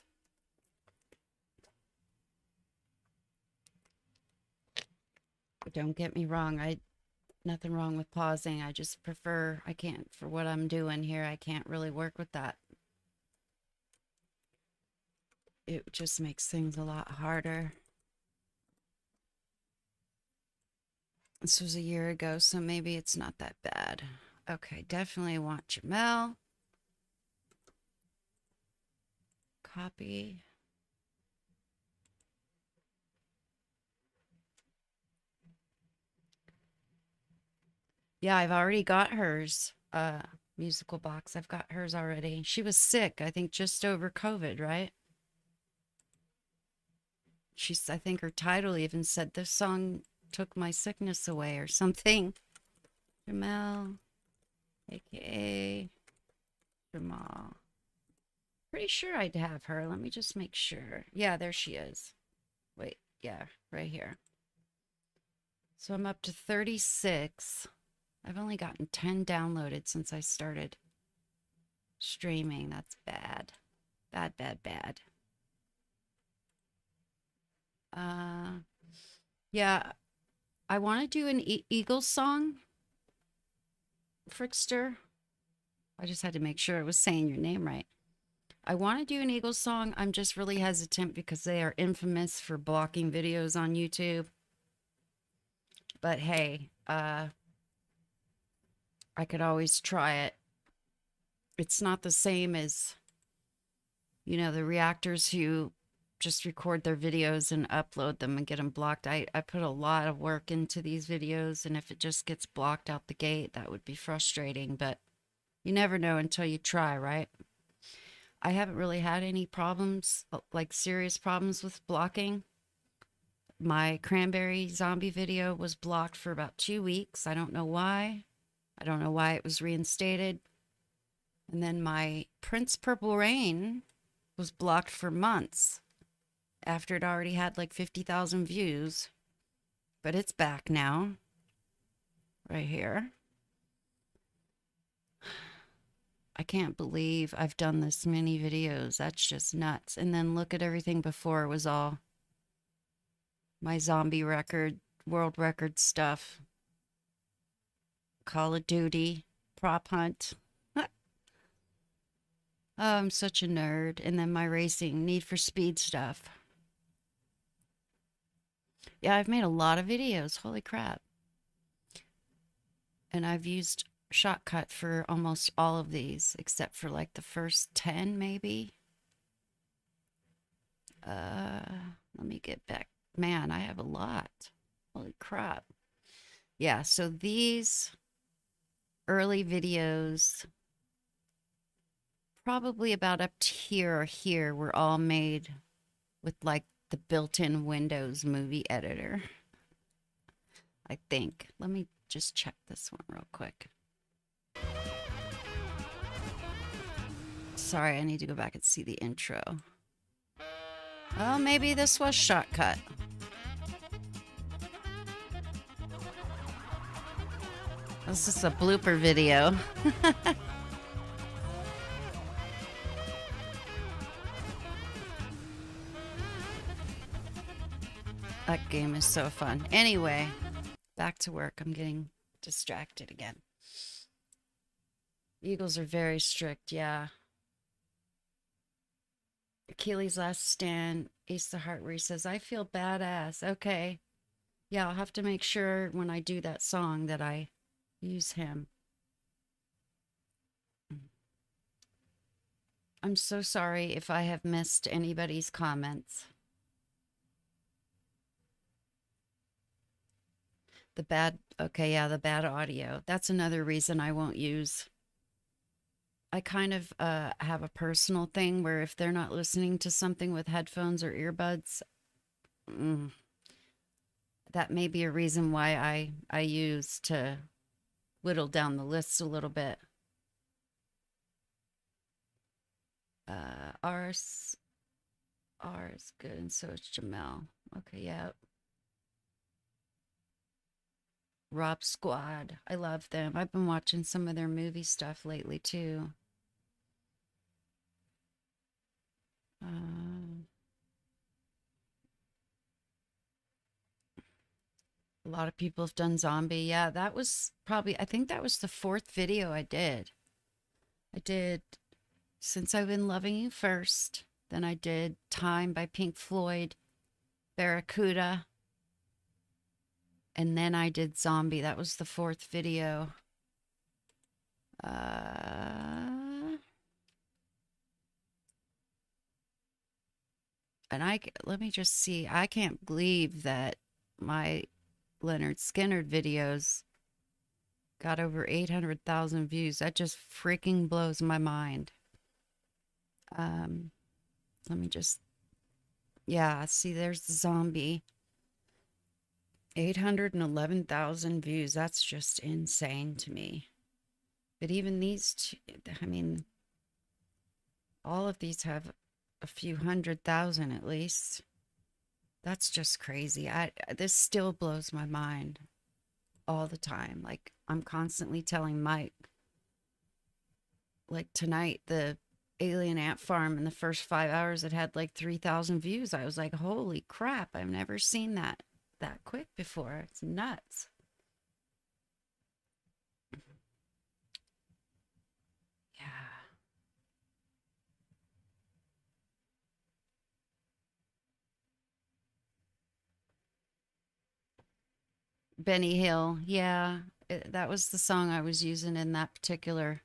But don't get me wrong, nothing wrong with pausing. I just prefer, I can't, for what I'm doing here, I can't really work with that. It just makes things a lot harder. This was a year ago, so maybe it's not that bad. Okay, definitely want Jamel. Copy. Yeah, I've already got hers. Musical box. I've got hers already. She was sick, I think just over COVID, right? I think her title even said this song took my sickness away or something. Jamel, aka Jamal. Pretty sure I'd have her. Let me just make sure. Yeah, there she is. Wait, yeah, right here. So I'm up to 36. I've only gotten 10 downloaded since I started streaming. That's bad. Bad, bad, bad. Yeah, I want to do an Eagles song. Frickster. I just had to make sure I was saying your name right. I want to do an Eagles song. I'm just really hesitant because they are infamous for blocking videos on YouTube. But hey, I could always try it. It's not the same as, you know, the reactors who just record their videos and upload them and get them blocked. I put a lot of work into these videos, and if it just gets blocked out the gate, that would be frustrating, but you never know until you try, right? I haven't really had any problems, like serious problems with blocking. My cranberry zombie video was blocked for about 2 weeks. I don't know why. I don't know why it was reinstated. And then my Prince Purple Rain was blocked for months after it already had like 50,000 views. But it's back now. Right here. I can't believe I've done this many videos. That's just nuts. And then look at everything before. It was all my zombie record, world record stuff. Call of Duty, prop hunt. Oh, I'm such a nerd. And then my racing, Need for Speed stuff. Yeah, I've made a lot of videos. Holy crap. And I've used Shotcut for almost all of these, except for like the first 10, maybe. Let me get back. Man, I have a lot. Holy crap. Yeah, so these early videos, probably about up to here or here, were all made with like the built-in Windows movie editor. I think. Let me just check this one real quick. Sorry, I need to go back and see the intro. Oh, maybe this was Shotcut. This is a blooper video. game is so fun. Anyway, back to work. I'm getting distracted again. Eagles are very strict, yeah. Achilles' Last Stand, Ace the Heart, where he says, I feel badass. Okay. Yeah, I'll have to make sure when I do that song that I use him. I'm so sorry if I have missed anybody's comments. The bad audio. That's another reason I won't use. I kind of have a personal thing where if they're not listening to something with headphones or earbuds, that may be a reason why I use to whittle down the list a little bit. R is good, and so is Jamel. Okay, yeah. Rob Squad. I love them. I've been watching some of their movie stuff lately too. A lot of people have done Zombie. Yeah, that was probably, I think that was the 4th video I did. I did Since I've Been Loving You first. Then I did Time by Pink Floyd, Barracuda. And then I did Zombie. That was the 4th video. And let me just see. I can't believe that my Leonard Skinner videos got over 800,000 views. That just freaking blows my mind. Let me just, yeah, see, there's the Zombie. 811,000 views. That's just insane to me. But even these two, I mean, all of these have a few 100,000 at least. That's just crazy. This still blows my mind all the time. Like, I'm constantly telling Mike, like tonight, the Alien Ant Farm in the first 5 hours, it had like 3,000 views. I was like, holy crap, I've never seen that quick before. It's nuts. Yeah. Benny Hill. Yeah. That was the song I was using in that particular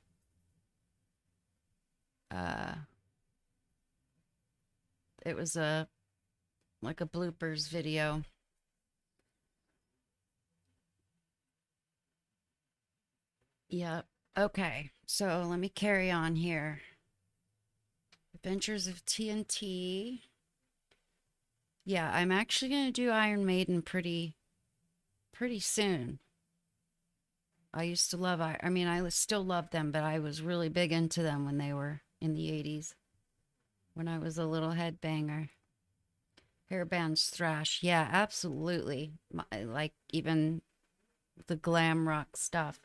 it was like a bloopers video. Yep. Okay. So let me carry on here. Adventures of TNT. Yeah, I'm actually going to do Iron Maiden pretty soon. I used to love, I mean, I still love them, but I was really big into them when they were in the 80s. When I was a little headbanger. Hairbands thrash. Yeah, absolutely. Like even the glam rock stuff.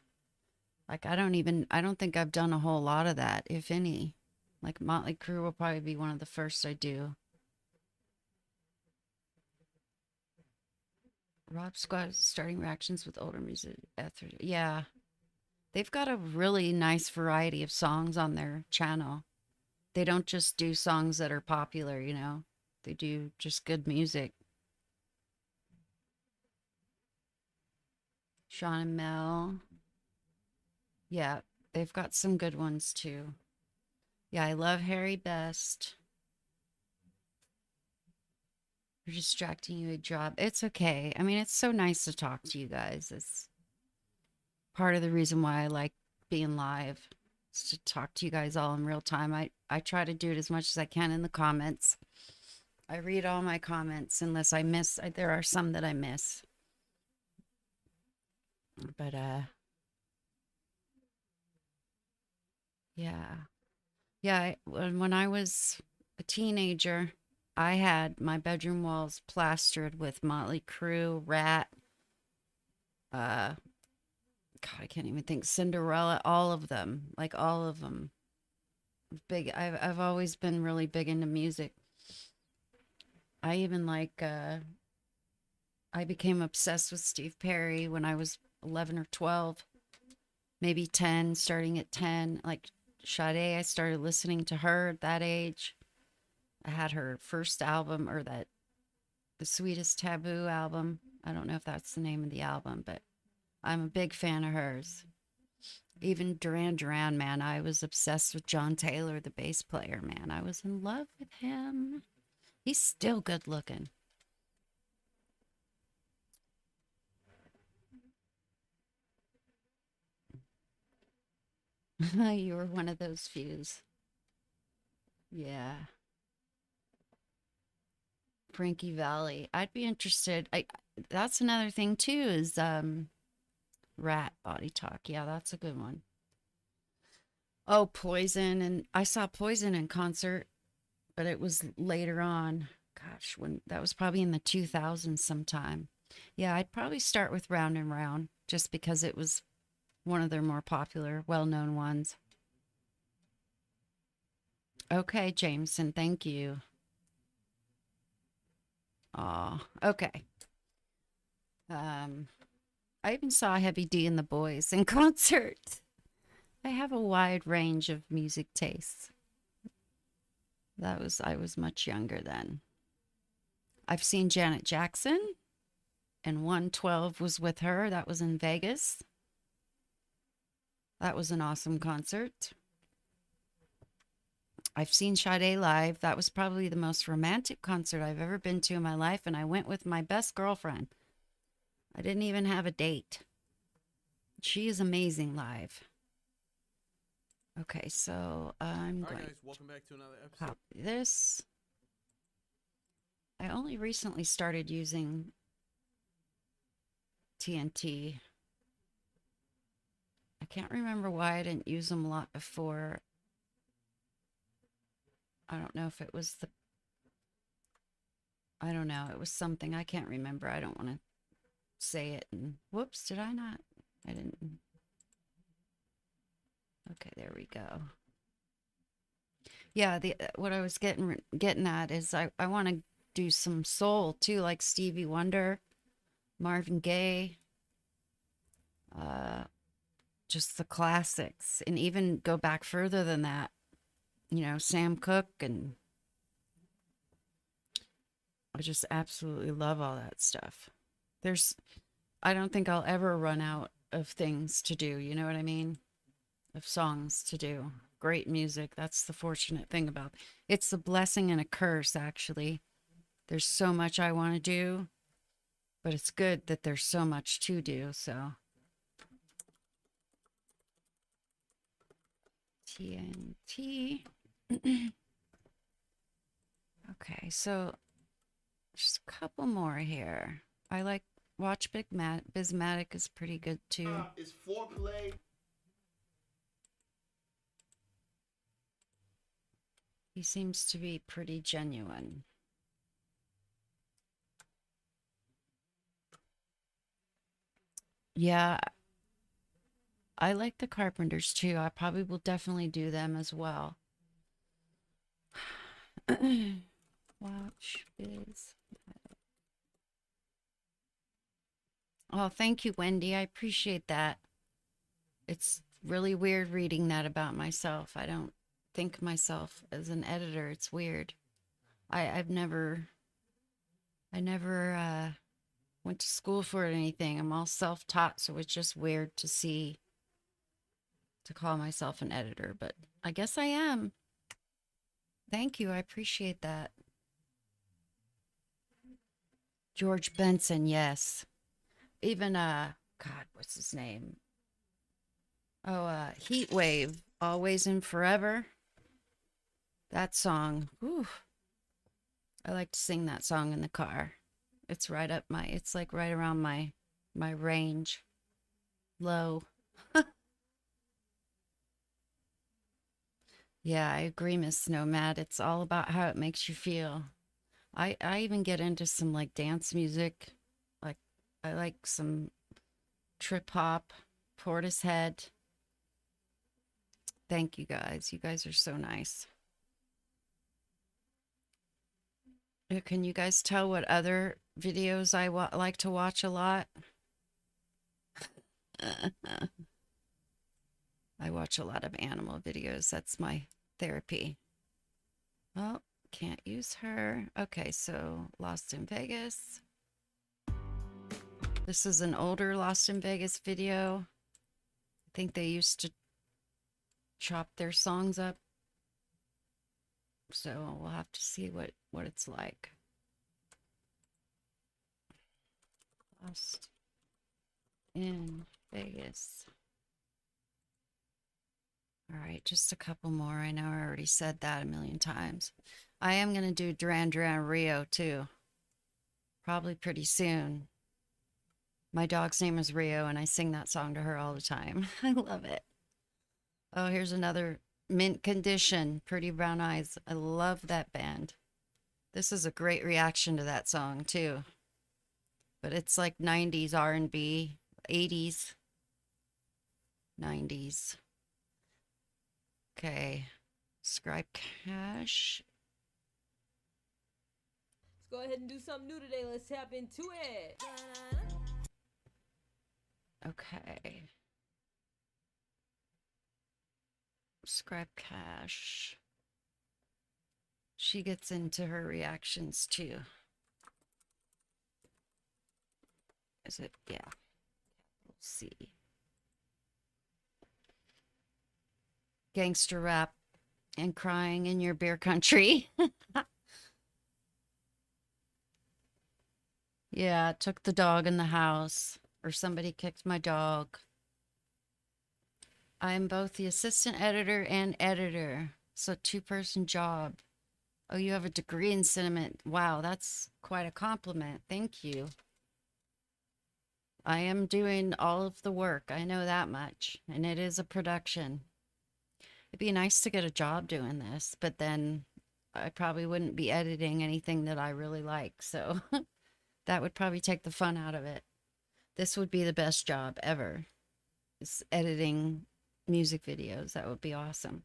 Like I don't think I've done a whole lot of that, if any. Like Motley Crue will probably be one of the first I do. Rob Scott starting reactions with older music. Yeah. They've got a really nice variety of songs on their channel. They don't just do songs that are popular, you know. They do just good music. Sean and Mel. Yeah, they've got some good ones too. Yeah, I love Harry Best. You're distracting you a job. It's okay. I mean, it's so nice to talk to you guys. It's part of the reason why I like being live. Is to talk to you guys all in real time. I try to do it as much as I can in the comments. I read all my comments unless I miss. There are some that I miss. But, yeah. Yeah, when I was a teenager, I had my bedroom walls plastered with Motley Crue, Rat, God, I can't even think, Cinderella, all of them, like all of them. Big. I've always been really big into music. I even like I became obsessed with Steve Perry when I was 11 or 12, maybe 10, starting at 10. Like Sade, I started listening to her at that age. I had her first album, or that the Sweetest Taboo album. I don't know if that's the name of the album, but I'm a big fan of hers. Even Duran Duran, man, I was obsessed with John Taylor, the bass player, man. I was in love with him. He's still good looking. You were one of those fews. Yeah. Frankie Valley. I'd be interested. That's another thing too, is Rat Body Talk. Yeah, that's a good one. Oh, Poison. And I saw Poison in concert, but it was later on. Gosh, when that was probably in the 2000s sometime. Yeah, I'd probably start with Round and Round just because it was one of their more popular, well-known ones. Okay, Jameson, thank you. Aw, okay. I even saw Heavy D and the Boys in concert. I have a wide range of music tastes. I was much younger then. I've seen Janet Jackson, and 112 was with her. That was in Vegas. That was an awesome concert. I've seen Sade live. That was probably the most romantic concert I've ever been to in my life, and I went with my best girlfriend. I didn't even have a date. She is amazing live. Okay, so I'm All right, going guys, welcome back to another to episode. copy this. I only recently started using TNT. I can't remember why I didn't use them a lot before. I don't know if it was I don't know. It was something. I can't remember. I don't want to say it. And whoops, did I not? I didn't. Okay, there we go. Yeah, what I was getting at is I want to do some soul too, like Stevie Wonder, Marvin Gaye, just the classics, and even go back further than that. You know, Sam Cooke, and I just absolutely love all that stuff. I don't think I'll ever run out of things to do. You know what I mean? Of songs to do. Great music. That's the fortunate thing about it. It's a blessing and a curse, actually. There's so much I want to do, but it's good that there's so much to do. So TNT. Okay, so just a couple more here. I like Watch Bismatic is pretty good too. It's Foreplay. He seems to be pretty genuine. Yeah, I like the Carpenters too. I probably will definitely do them as well. Watch Biz. Oh, thank you, Wendy. I appreciate that. It's really weird reading that about myself. I don't think myself as an editor. It's weird. I never went to school for it or anything. I'm all self-taught, so it's just weird to call myself an editor, but I guess I am. Thank you. I appreciate that. George Benson, yes. Even God, what's his name? Oh, Heat Wave, Always and Forever. That song. Whew. I like to sing that song in the car. It's it's like right around my range. Low. Yeah, I agree, Miss Nomad. It's all about how it makes you feel. I even get into some like dance music. Like I like some trip hop, Portishead. Thank you guys. You guys are so nice. Can you guys tell what other videos I like to watch a lot? I watch a lot of animal videos. That's my therapy. Oh, can't use her. Okay, so Lost in Vegas. This is an older Lost in Vegas video. I think they used to chop their songs up. So we'll have to see what it's like. Lost in Vegas. All right, just a couple more. I know I already said that a million times. I am going to do Duran Duran Rio too. Probably pretty soon. My dog's name is Rio, and I sing that song to her all the time. I love it. Oh, here's another Mint Condition, Pretty Brown Eyes. I love that band. This is a great reaction to that song too. But it's like 90s R&B, 80s, 90s. Okay, Scribe Cash. Let's go ahead and do something new today. Let's tap into it. Okay. Scribe Cash. She gets into her reactions too. Is it? Yeah. We'll see. Gangster rap and crying in your beer country. Yeah, took the dog in the house, or somebody kicked my dog. I'm both the assistant editor and editor, so two-person job. Oh, you have a degree in cinema. Wow, that's quite a compliment. Thank you. I am doing all of the work. I know that much, and it is a production. It'd be nice to get a job doing this, but then I probably wouldn't be editing anything that I really like, so that would probably take the fun out of it. This would be the best job ever, is editing music videos. That would be awesome.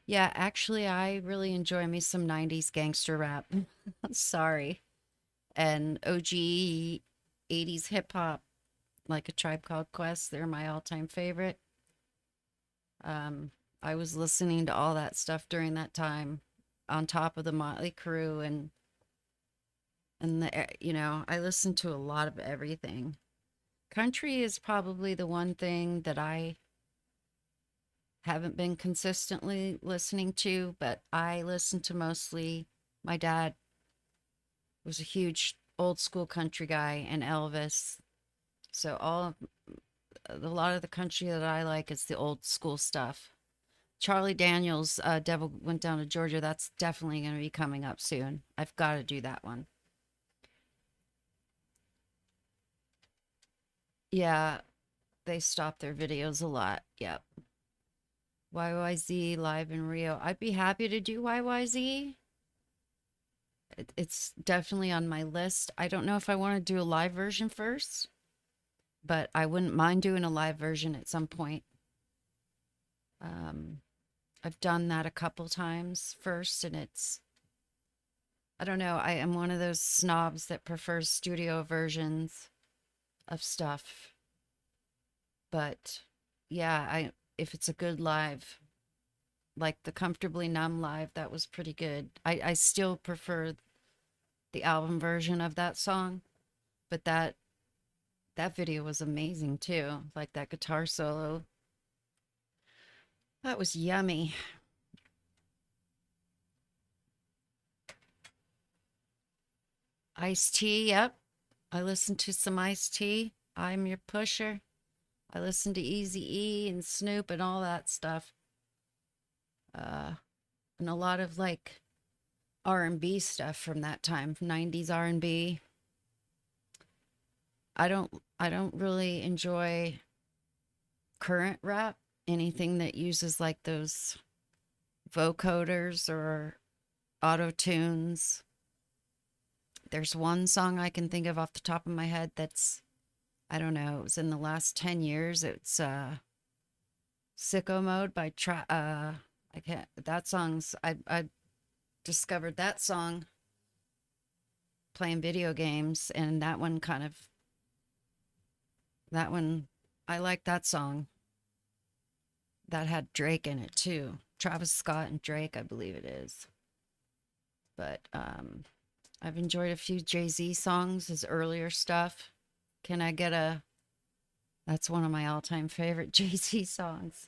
Yeah, actually, I really enjoy me some 90s gangster rap. Sorry. And OG 80s hip hop, like A Tribe Called Quest. They're my all-time favorite. I was listening to all that stuff during that time, on top of the Motley Crue and the, you know, I listened to a lot of everything. Country is probably the one thing that I haven't been consistently listening to, but I listen to mostly, my dad was a huge old school country guy, and Elvis. So a lot of the country that I like is the old school stuff. Charlie Daniels, Devil Went Down to Georgia. That's definitely going to be coming up soon. I've got to do that one. Yeah, they stop their videos a lot. Yep. YYZ live in Rio. I'd be happy to do YYZ. It's definitely on my list. I don't know if I want to do a live version first, but I wouldn't mind doing a live version at some point. I've done that a couple times first, and I don't know, I am one of those snobs that prefers studio versions of stuff. But yeah, if it's a good live, like the Comfortably Numb live, that was pretty good. I still prefer the album version of that song, but that video was amazing too. Like that guitar solo. That was yummy. Ice-T, yep. I listened to some Ice-T. I'm Your Pusher. I listened to Eazy-E and Snoop and all that stuff. And a lot of like R&B stuff from that time, 90s R&B. I don't really enjoy current rap, anything that uses like those vocoders or auto tunes. There's one song I can think of off the top of my head that's, I don't know, it was in the last 10 years. It's Sicko Mode by I I can't, that song's, I discovered that song playing video games, and that one I like that song. That had Drake in it too. Travis Scott and Drake, I believe it is. But I've enjoyed a few Jay-Z songs, his earlier stuff. Can I get a, that's one of my all-time favorite Jay-Z songs.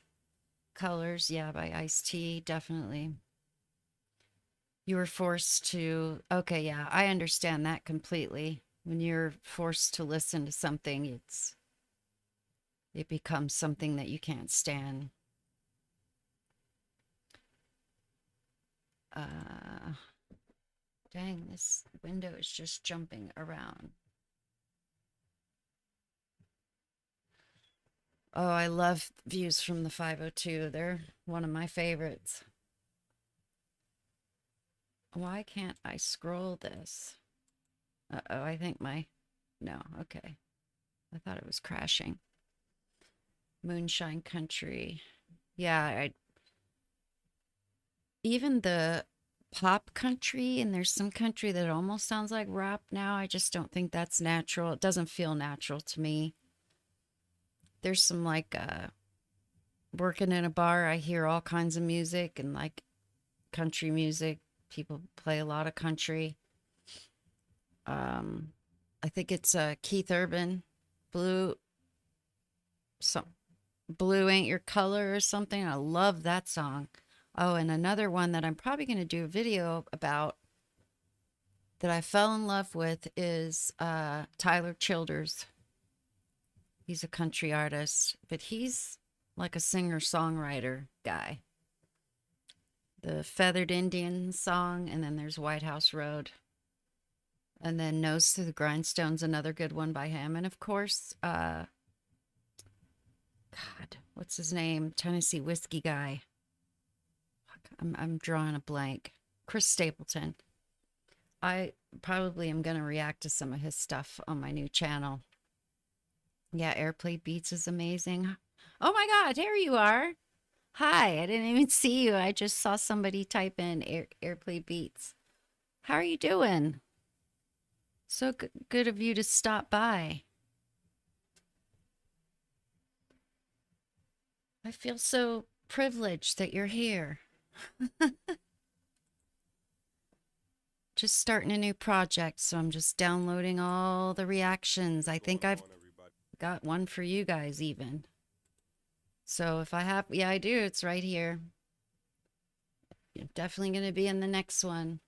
Colors, yeah, by Ice-T, definitely. You were forced to, okay, yeah, I understand that completely. When you're forced to listen to something, it becomes something that you can't stand. Dang, this window is just jumping around. Oh, I love views from the 502. They're one of my favorites. Why can't I scroll this? Uh-oh, I think no, okay. I thought it was crashing. Moonshine Country. Yeah, even the pop country, and there's some country that almost sounds like rap now. I just don't think that's natural. It doesn't feel natural to me. There's some like working in a bar, I hear all kinds of music and like country music. People play a lot of country. I think it's Keith Urban, Blue Ain't Your Color or something. I love that song. Oh, and another one that I'm probably going to do a video about that I fell in love with is Tyler Childers. He's a country artist, but he's like a singer-songwriter guy. The Feathered Indian song, and then there's White House Road. And then Nose to the Grindstone's another good one by him. And of course, God, what's his name? Tennessee Whiskey Guy. I'm drawing a blank. Chris Stapleton. I probably am going to react to some of his stuff on my new channel. Yeah, Airplay Beats is amazing. Oh my God, here you are. Hi, I didn't even see you. I just saw somebody type in Airplay Beats. How are you doing? So good of you to stop by. I feel so privileged that you're here. Just starting a new project, so I'm just downloading all the reactions. I think I've got one for you guys even. So if I have, yeah, I do. It's right here. You're definitely going to be in the next one.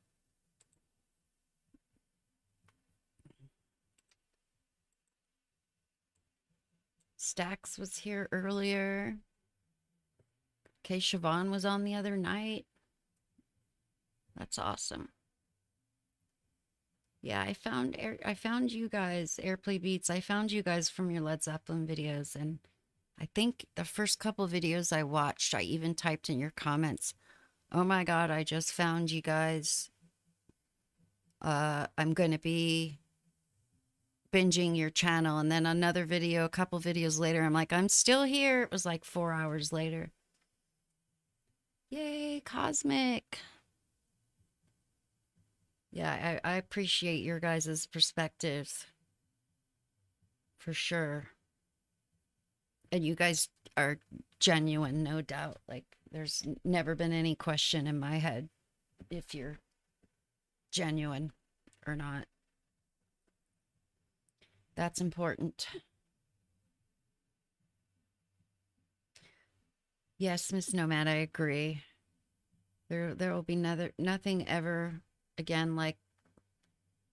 Stax was here earlier. Kay Siobhan was on the other night. That's awesome. Yeah, I found you guys, Airplay Beats. I found you guys from your Led Zeppelin videos, and I think the first couple videos I watched, I even typed in your comments, "Oh my God, I just found you guys. I'm going to be binging your channel." And then another video, a couple videos later, I'm like, "I'm still here." It was like 4 hours later. Yay, Cosmic. Yeah, I appreciate your guys' perspectives. For sure. And you guys are genuine, no doubt. Like, there's never been any question in my head if you're genuine or not. That's important. Yes, Miss Nomad, I agree. There will be nothing ever again like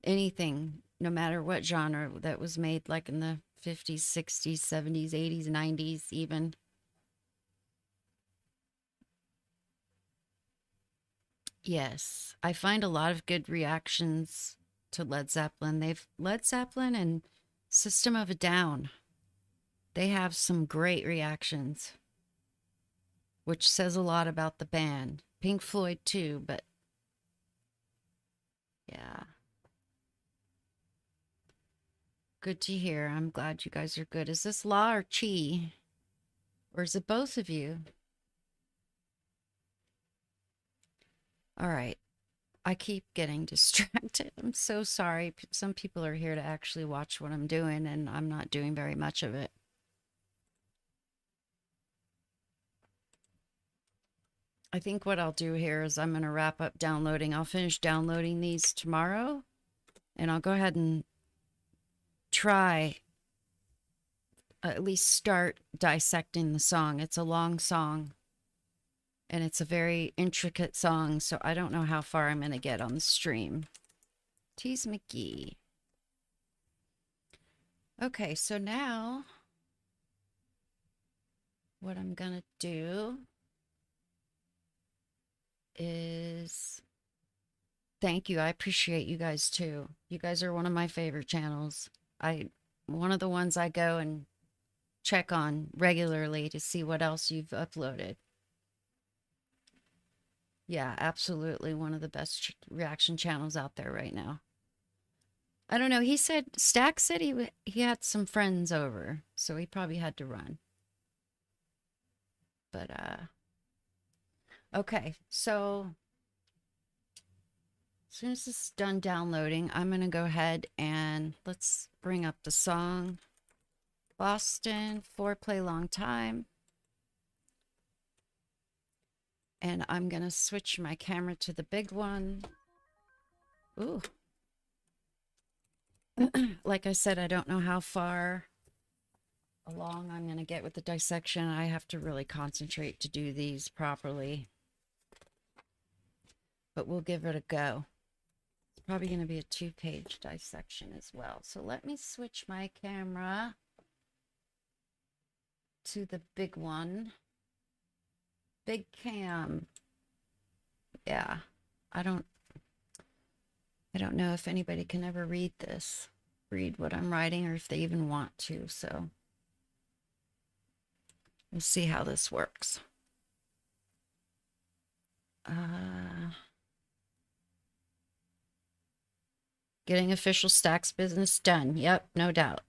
anything, no matter what genre that was made like in the 50s, 60s, 70s, 80s, 90s even. Yes, I find a lot of good reactions to Led Zeppelin. Led Zeppelin and System of a Down. They have some great reactions, which says a lot about the band. Pink Floyd too, but yeah. Good to hear. I'm glad you guys are good. Is this La or Chi? Or is it both of you? All right. I keep getting distracted. I'm so sorry. Some people are here to actually watch what I'm doing, and I'm not doing very much of it. I think what I'll do here is I'm going to wrap up downloading. I'll finish downloading these tomorrow, and I'll go ahead and try, at least start dissecting the song. It's a long song, and it's a very intricate song, so I don't know how far I'm going to get on the stream. Tease McGee. Okay, so now what I'm going to do is thank you. I appreciate you guys too. You guys are one of my favorite channels. One of the ones I go and check on regularly to see what else you've uploaded. Yeah, absolutely one of the best reaction channels out there right now. I don't know. Stack said he had some friends over, so he probably had to run. But okay, so as soon as this is done downloading, I'm going to go ahead and let's bring up the song. Boston, Foreplay, Long Time. And I'm going to switch my camera to the big one. Ooh. Like I said, I don't know how far along I'm going to get with the dissection. I have to really concentrate to do these properly. But we'll give it a go. It's probably going to be a 2-page dissection as well. So let me switch my camera to the big one. Big cam. Yeah. I don't know if anybody can ever read what I'm writing, or if they even want to. So we'll see how this works. Getting official Stacks business done. Yep, no doubt.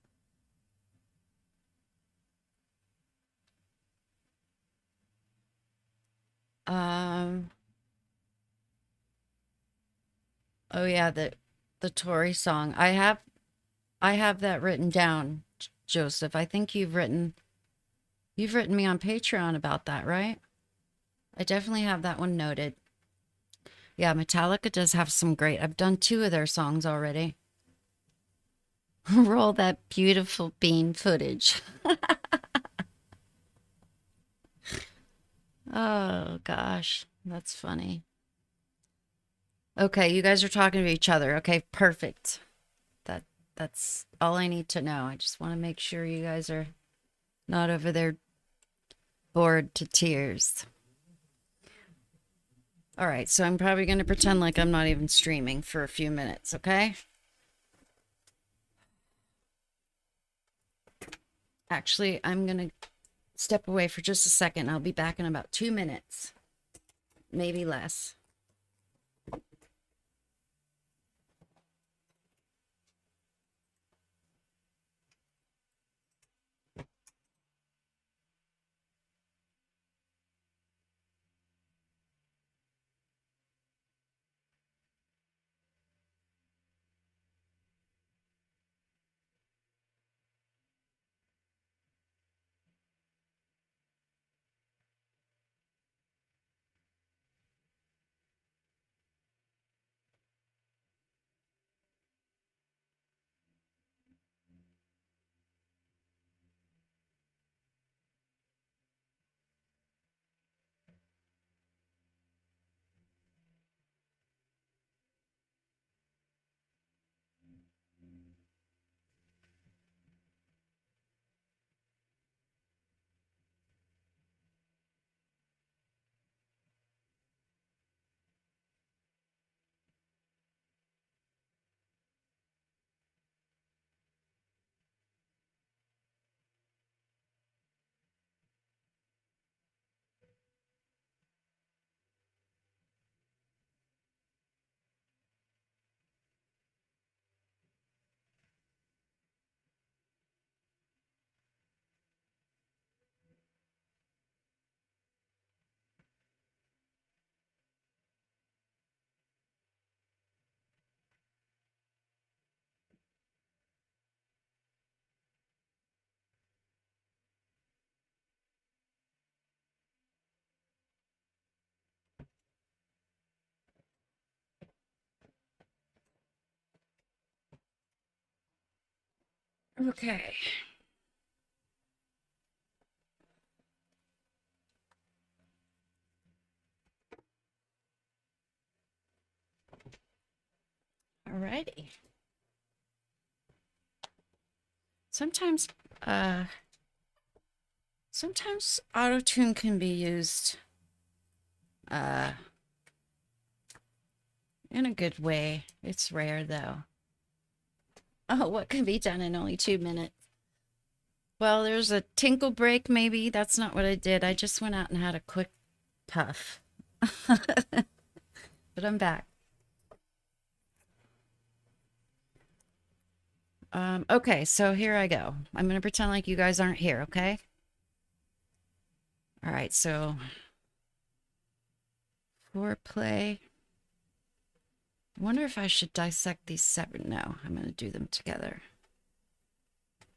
Oh yeah, the Tory song. I have that written down, Joseph. I think you've written me on Patreon about that, right? I definitely have that one noted. Yeah, Metallica does have some great. I've done 2 of their songs already. Roll that beautiful bean footage. Oh gosh, that's funny. Okay, you guys are talking to each other. Okay, perfect. That's all I need to know. I just want to make sure you guys are not over there bored to tears. All right, so I'm probably going to pretend like I'm not even streaming for a few minutes, okay? Actually, I'm going to step away for just a second. I'll be back in about 2 minutes, maybe less. Okay. Alrighty. Sometimes, sometimes auto-tune can be used, in a good way. It's rare though. Oh, what can be done in only 2 minutes? Well, there's a tinkle break, maybe. That's not what I did. I just went out and had a quick puff. But I'm back. Okay, so here I go. I'm going to pretend like you guys aren't here, okay? All right, so Foreplay. I wonder if I should dissect these separate. No, I'm going to do them together.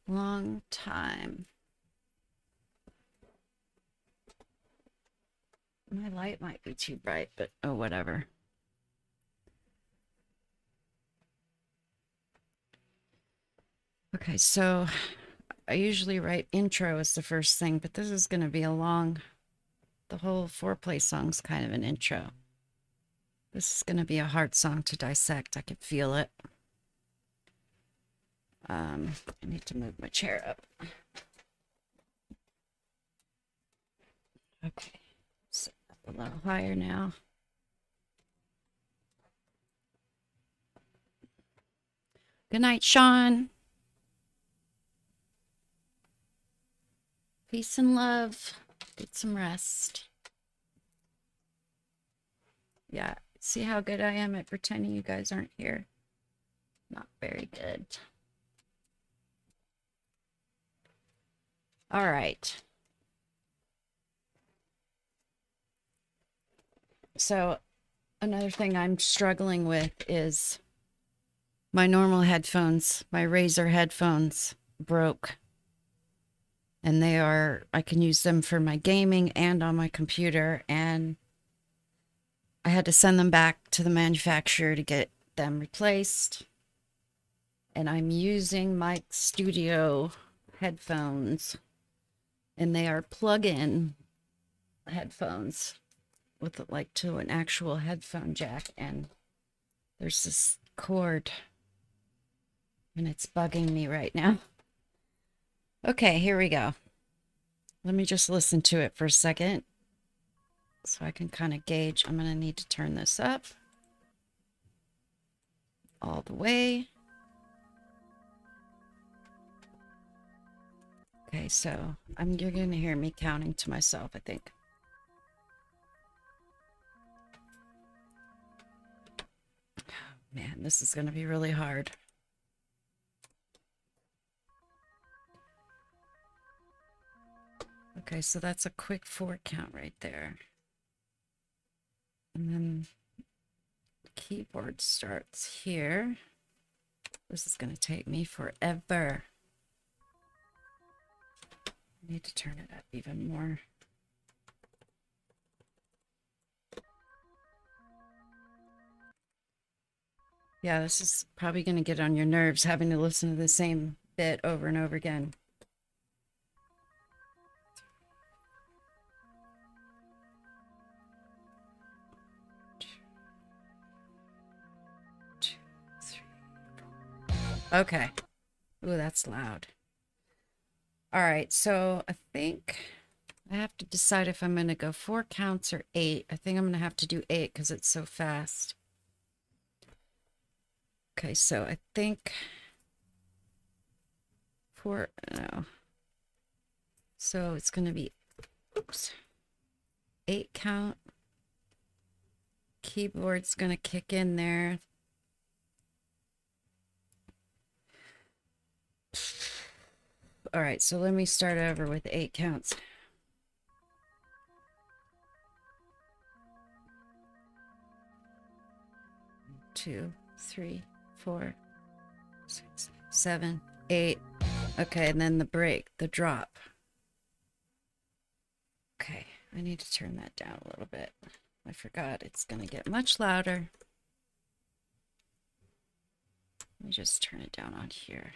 Long time. My light might be too bright, but oh, whatever. Okay, so I usually write intro as the first thing, but this is going to be a long, the whole Foreplay song's kind of an intro. This is going to be a hard song to dissect. I can feel it. I need to move my chair up. Okay, set up a little higher now. Good night, Sean. Peace and love. Get some rest. Yeah, see how good I am at pretending you guys aren't here? Not very good. All right. So another thing I'm struggling with is my normal headphones, my Razer headphones broke. And I can use them for my gaming and on my computer. And I had to send them back to the manufacturer to get them replaced. And I'm using my studio headphones. And they are plug-in headphones with like to an actual headphone jack. And there's this cord. And it's bugging me right now. Okay, here we go. Let me just listen to it for a second so I can kind of gauge. I'm going to need to turn this up all the way. Okay, so you're going to hear me counting to myself, I think. Man, this is going to be really hard. Okay, so that's a quick 4 count right there. And then the keyboard starts here. This is going to take me forever. I need to turn it up even more. Yeah, this is probably going to get on your nerves having to listen to the same bit over and over again. Okay. Ooh, that's loud. All right, so I think I have to decide if I'm going to go 4 counts or 8. I think I'm going to have to do 8 because it's so fast. Okay, so I think 4, no. So it's going to be, oops, 8 count. Keyboard's going to kick in there. All right, so let me start over with 8 counts. 2, 3, 4, 6, 7, 8. Okay, and then the break, the drop. Okay, I need to turn that down a little bit. I forgot it's going to get much louder. Let me just turn it down on here.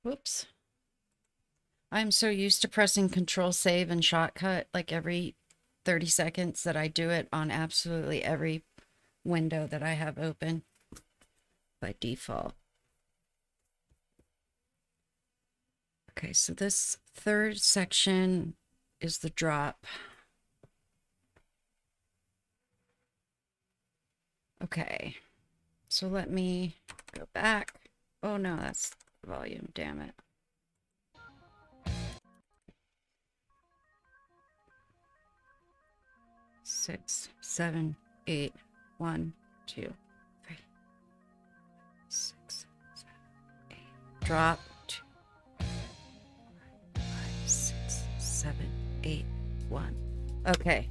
Whoops. I'm so used to pressing Control Save and Shortcut like every 30 seconds that I do it on absolutely every window that I have open by default. Okay, so this third section is the drop. Okay, so let me go back. Oh no, that's volume, damn it. Six, seven, eight, 1, 2, 3, 6, 7, 8. Drop. 2, 4, 5, 6, 7, 8, 1. Okay.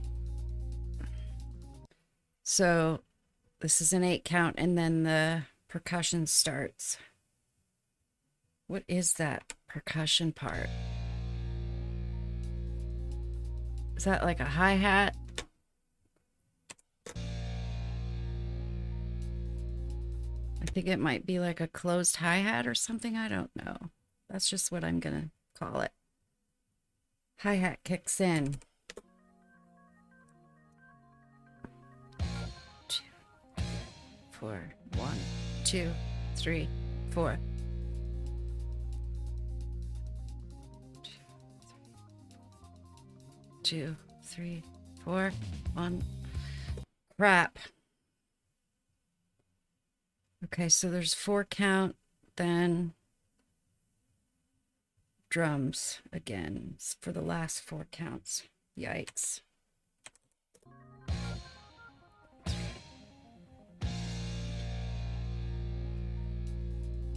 So this is an 8 count, and then the percussion starts. What is that percussion part? Is that like a hi-hat? I think it might be like a closed hi-hat or something. I don't know. That's just what I'm gonna call it. Hi-hat kicks in. 2, 4, 1, 2, 3, 4. 2, 3, 4, 1. Crap. Okay, so there's 4 count, then drums again for the last 4 counts. Yikes.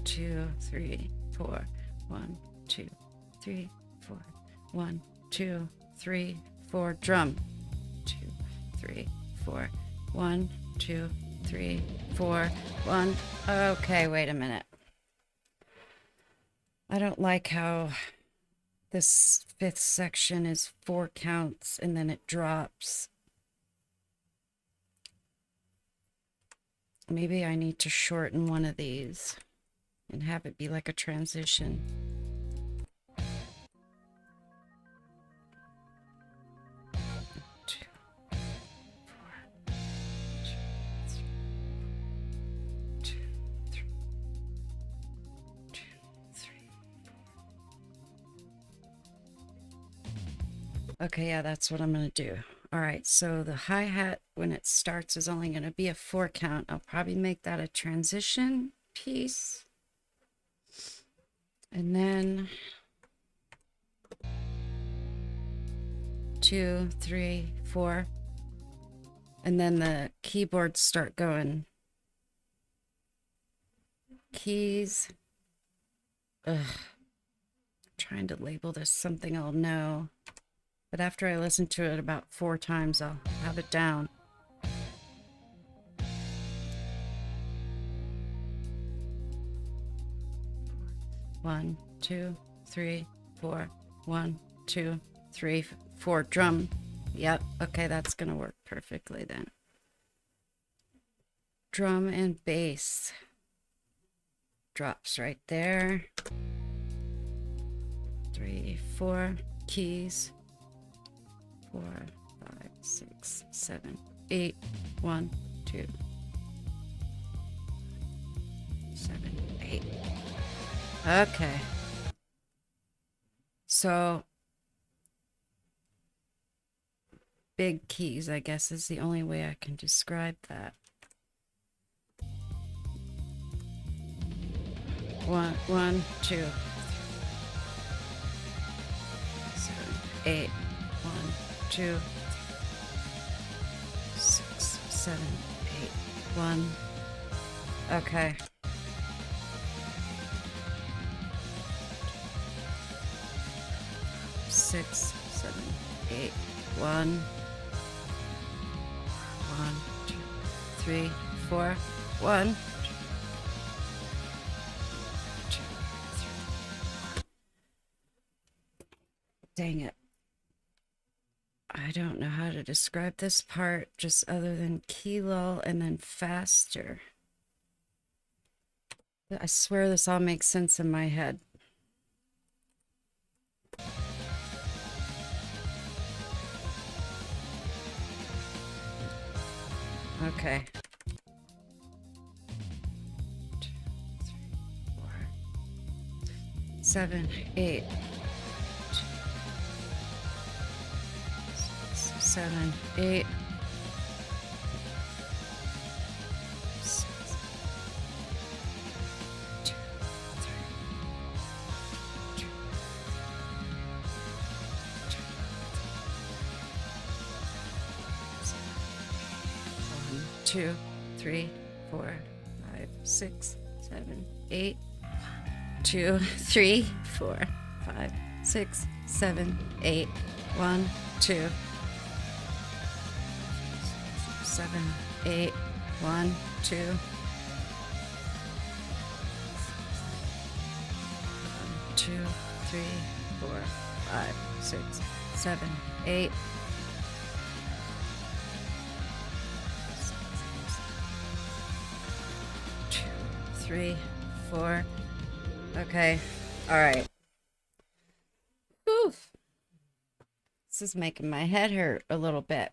2, 3, 4. 1, 2, 3, 4. 1, 2, 3, 4. Drum. 2, 3, 4. 1, 2, 3, 4. 1. Okay, wait a minute. I don't like how this 5th section is 4 counts and then it drops. Maybe I need to shorten one of these and have it be like a transition. Okay, yeah, that's what I'm going to do. All right, so the hi-hat, when it starts, is only going to be a 4 count. I'll probably make that a transition piece. And then 2, 3, 4. And then the keyboards start going. Keys. Ugh. Trying to label this something I'll know. But after I listen to it about 4 times, I'll have it down. One, 2, 3, 4. 1, 2, 3, 4. Drum. Yep. Okay, that's gonna work perfectly then. Drum and bass. Drops right there. 3, 4. Keys. 4, 5, 6, 7, 8. 1, 2, 7, 8. Okay. So big keys, I guess, is the only way I can describe that. 1, 2, 7, 8. 1, 2, 6, 7, 8. 1. Okay. Six, 7, 8. 1. 1, 2, 3, 4. 1. 2, 3. Dang it. I don't know how to describe this part just other than key lull and then faster. I swear this all makes sense in my head. Okay. 7, 8, 7, 8, 6, 2, 2, 3, 4, 5, 6, 7, 8. 2, 3, 4, 5, 6, 7, 8. 1, 2, 7, 8. 1, 2. 2, 3, 4, 5, 6, 7, 8. 2, 3, 4. Okay. All right. Oof. This is making my head hurt a little bit.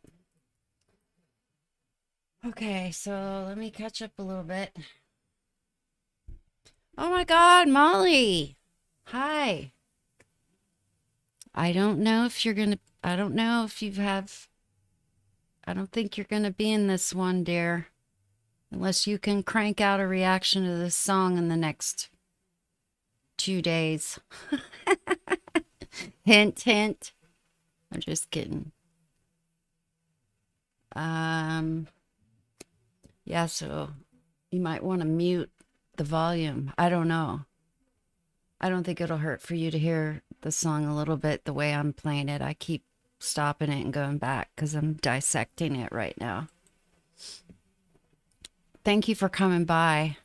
Okay, so let me catch up a little bit. Oh my God, Molly. Hi. I don't know if you're going to, I don't know if you have, I don't think you're going to be in this one, dear. Unless you can crank out a reaction to this song in the next 2 days. Hint, hint. I'm just kidding. Yeah, so you might want to mute the volume. I don't know. I don't think it'll hurt for you to hear the song a little bit the way I'm playing it. I keep stopping it and going back because I'm dissecting it right now. Thank you for coming by.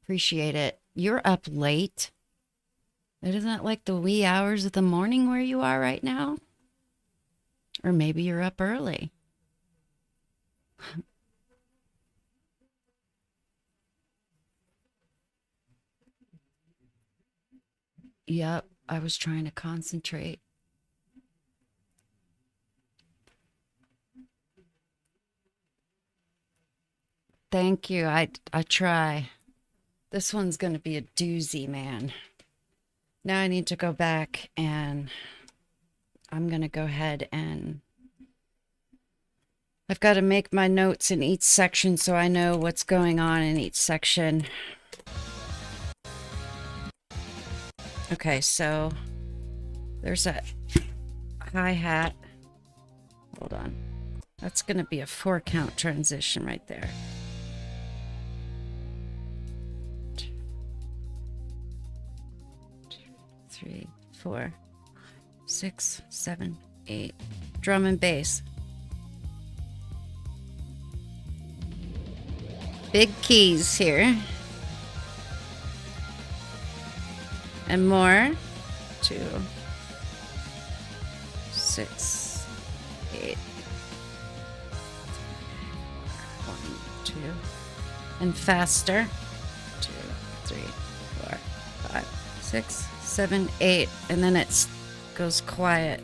Appreciate it. You're up late. Isn't it like the wee hours of the morning where you are right now? Or maybe you're up early. Yep, I was trying to concentrate. Thank you. I try. This one's going to be a doozy, man. Now I need to go back and I'm going to go ahead and I've got to make my notes in each section so I know what's going on in each section. Okay, so there's a hi-hat. Hold on. That's going to be a 4-count transition right there. 2, 3, 4, 6, 7, 8. Drum and bass. Big keys here. And more. 2, 6, 8. 1, 2. And faster. 2, 3, 4, 5, 6, 7, 8. And then it goes quiet.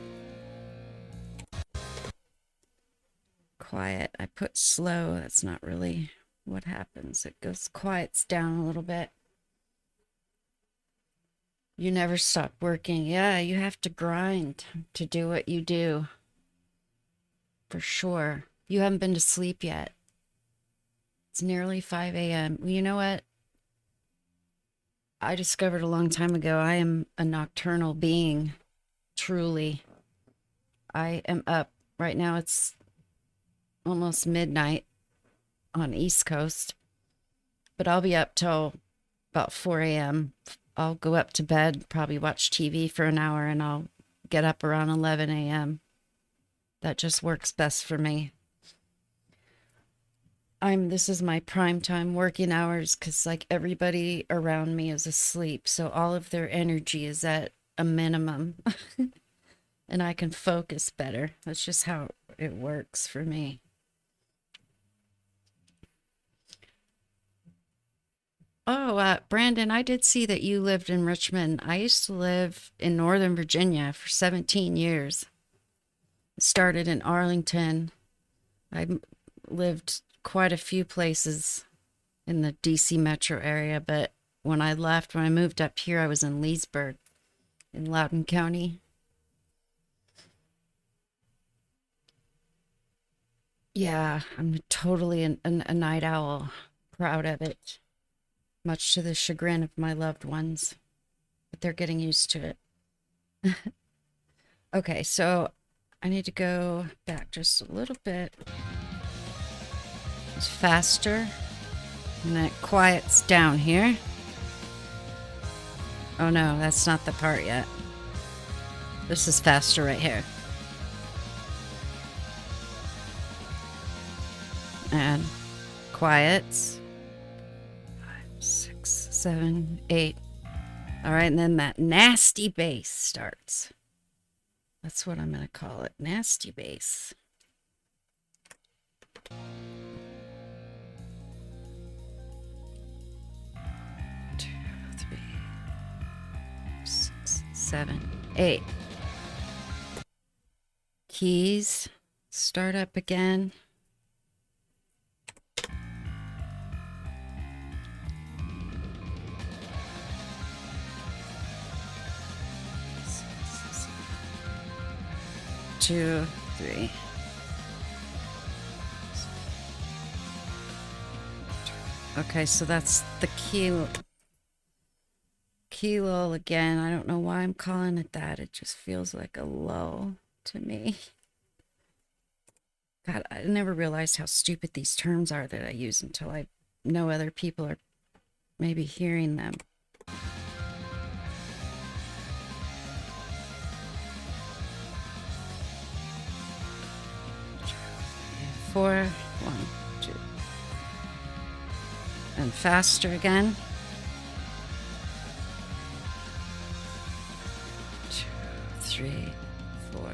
Quiet. I put slow. That's not really what happens. It goes quiets down a little bit. You never stop working. Yeah, you have to grind to do what you do. For sure. You haven't been to sleep yet. It's nearly 5 a.m. Well, you know what? I discovered a long time ago I am a nocturnal being. Truly. I am up. Right now it's almost midnight on East Coast. But I'll be up till about 4 a.m. I'll go up to bed, probably watch TV for an hour, and I'll get up around 11 a.m. That just works best for me. This is my prime time working hours because like everybody around me is asleep. So all of their energy is at a minimum and I can focus better. That's just how it works for me. Oh, Brandon, I did see that you lived in Richmond. I used to live in Northern Virginia for 17 years. Started in Arlington. I lived quite a few places in the DC metro area, but when I moved up here, I was in Leesburg in Loudoun County. Yeah, I'm totally a night owl. Proud of it. Much to the chagrin of my loved ones. But they're getting used to it. Okay, so I need to go back just a little bit. It's faster. And then it quiets down here. Oh no, that's not the part yet. This is faster right here. And quiets. 5, 6, 7, 8. All right, and then that nasty bass starts. That's what I'm going to call it, nasty bass. 2, 3, 6, 7, 8. Keys, start up again. Two, 3. Okay, so that's the key lull again. I don't know why I'm calling it that. It just feels like a lull to me. God, I never realized how stupid these terms are that I use until I know other people are maybe hearing them. 4, 1, 2. And faster again. 2, 3, 4.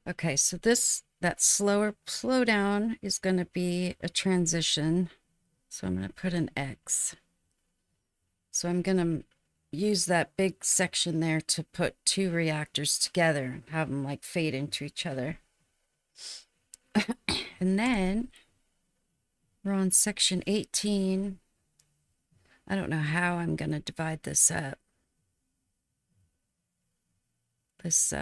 Okay, so that slow down is going to be a transition. So I'm going to put an X. So I'm going to use that big section there to put 2 reactors together and have them like fade into each other. And then we're on section 18. I don't know how I'm going to divide this up. This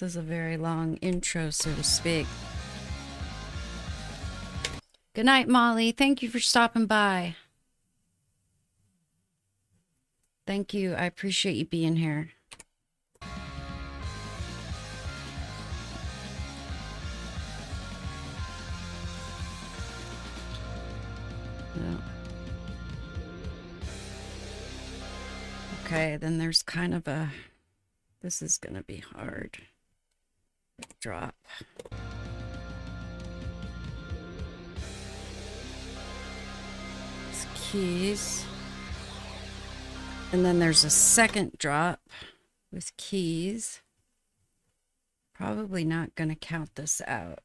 is a very long intro, so to speak. Good night, Molly. Thank you for stopping by. Thank you. I appreciate you being here. No. Okay, then there's kind of a... This is going to be hard. Drop. It's keys. And then there's a second drop with keys. Probably not going to count this out.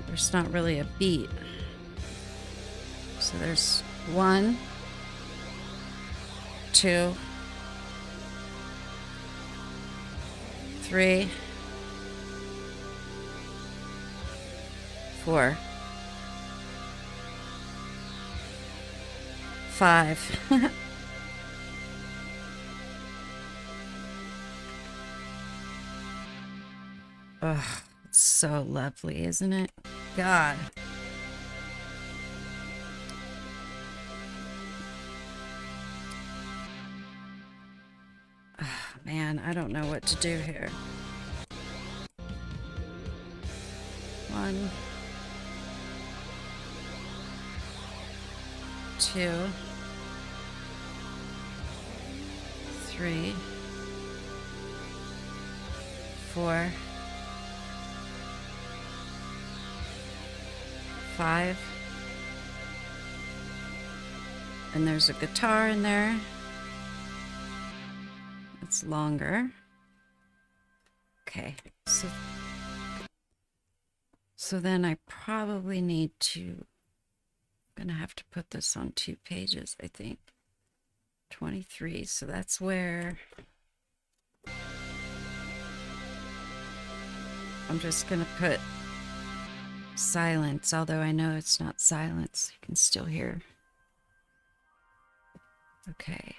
There's not really a beat. So there's 1, 2, 3, 4, 5. Ugh, it's so lovely, isn't it? God. Oh, man, I don't know what to do here. 1, 2, 3, 4, 5. And there's a guitar in there. It's longer. Okay, so then I probably need to, I'm gonna have to put this on 2 pages, I think. 23, so that's where I'm just gonna put silence, although I know it's not silence. You can still hear. Okay.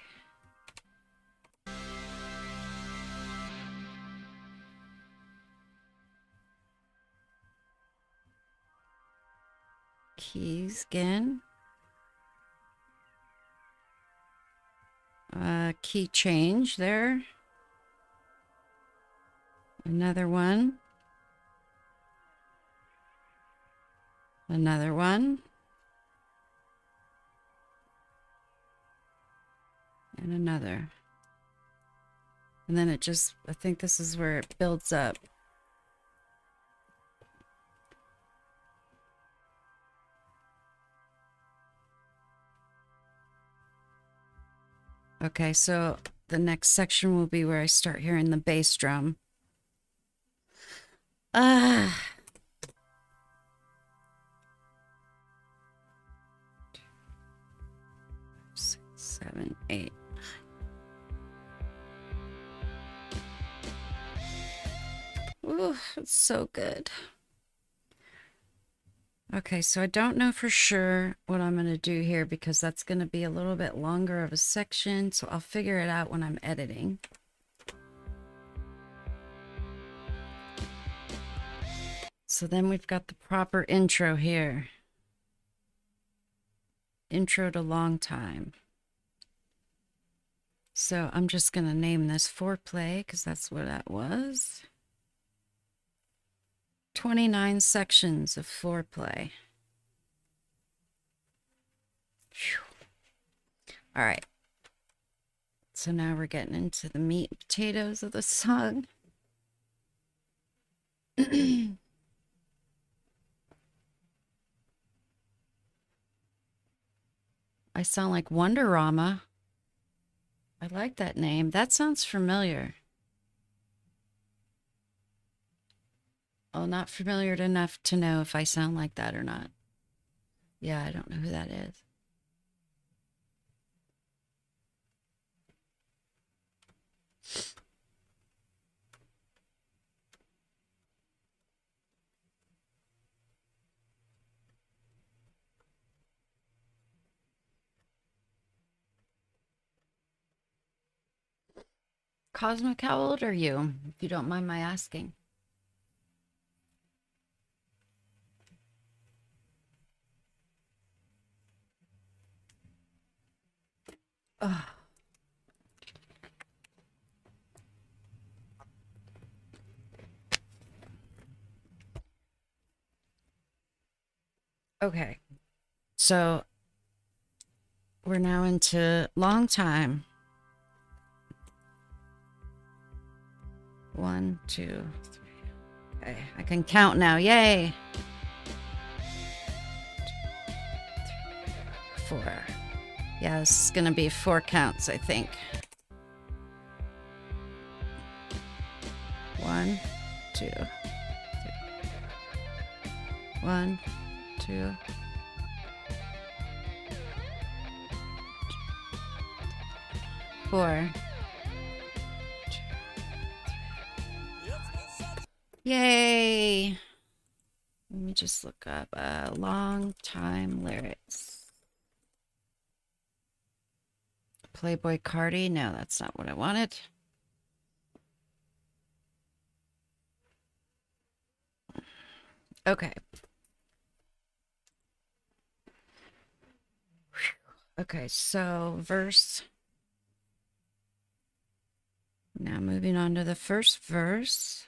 Keys again. Key change there. Another one. Another one. And another. And then it just, I think this is where it builds up. Okay, so the next section will be where I start hearing the bass drum. Ah. 6, 7, 8. Ooh, it's so good. Okay, so I don't know for sure what I'm going to do here because that's going to be a little bit longer of a section, so I'll figure it out when I'm editing. So then we've got the proper intro here. Intro to long time. So I'm just going to name this Foreplay because that's what that was. 29 sections of Foreplay. All right. So now we're getting into the meat and potatoes of the song. I sound like WonderMomma. I like that name. That sounds familiar. Oh, not familiar enough to know if I sound like that or not. Yeah, I don't know who that is. Cosmic, how old are you? If you don't mind my asking. Ugh. Okay, so we're now into long time. 1, 2, 3. Okay, I can count now. Yay! 4. Yeah, this is gonna be 4 counts, I think. 1, 2, 3. 1, 2. 4. Yay! Let me just look up long time lyrics. Playboy Cardi? No, that's not what I wanted. Okay. Okay, so verse. Now moving on to the first verse.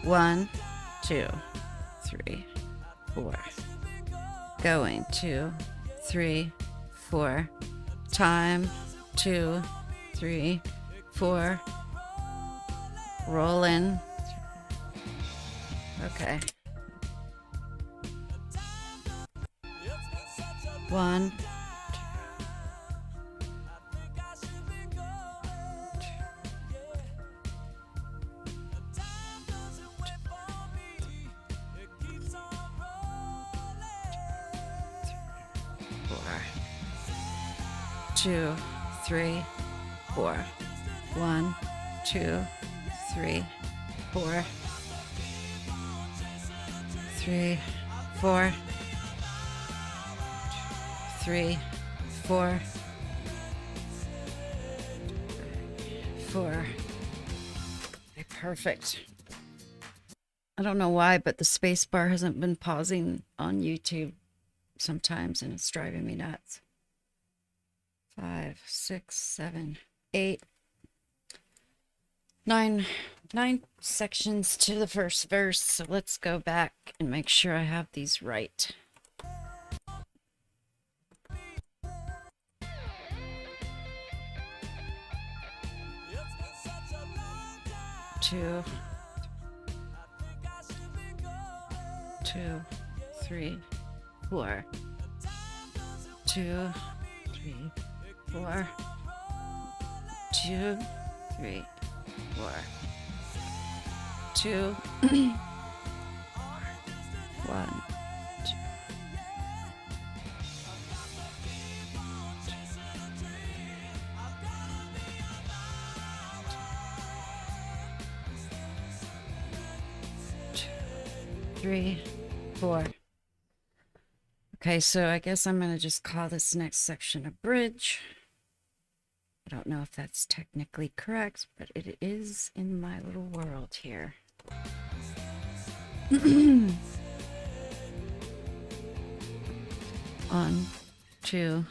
1, 2, 3, 4. Going 2, 3, 4. Time 2, 3, 4. Rolling. Okay. 1. 2. 2, 3, 4. 1, 2, 3, 4. 3, 4. 3, 4. 4. Okay, perfect. I don't know why, but the space bar hasn't been pausing on YouTube sometimes, and it's driving me nuts. 5, 6, 7, 8, 9 sections to the first verse. So let's go back and make sure I have these right. Two, 2, 3, 4. 2, 3, 4. 2, 3, 4. 2, 1, 3, 4. Okay, so I guess I'm going to just call this next section a bridge. I don't know if that's technically correct, but it is in my little world here. 1, 2,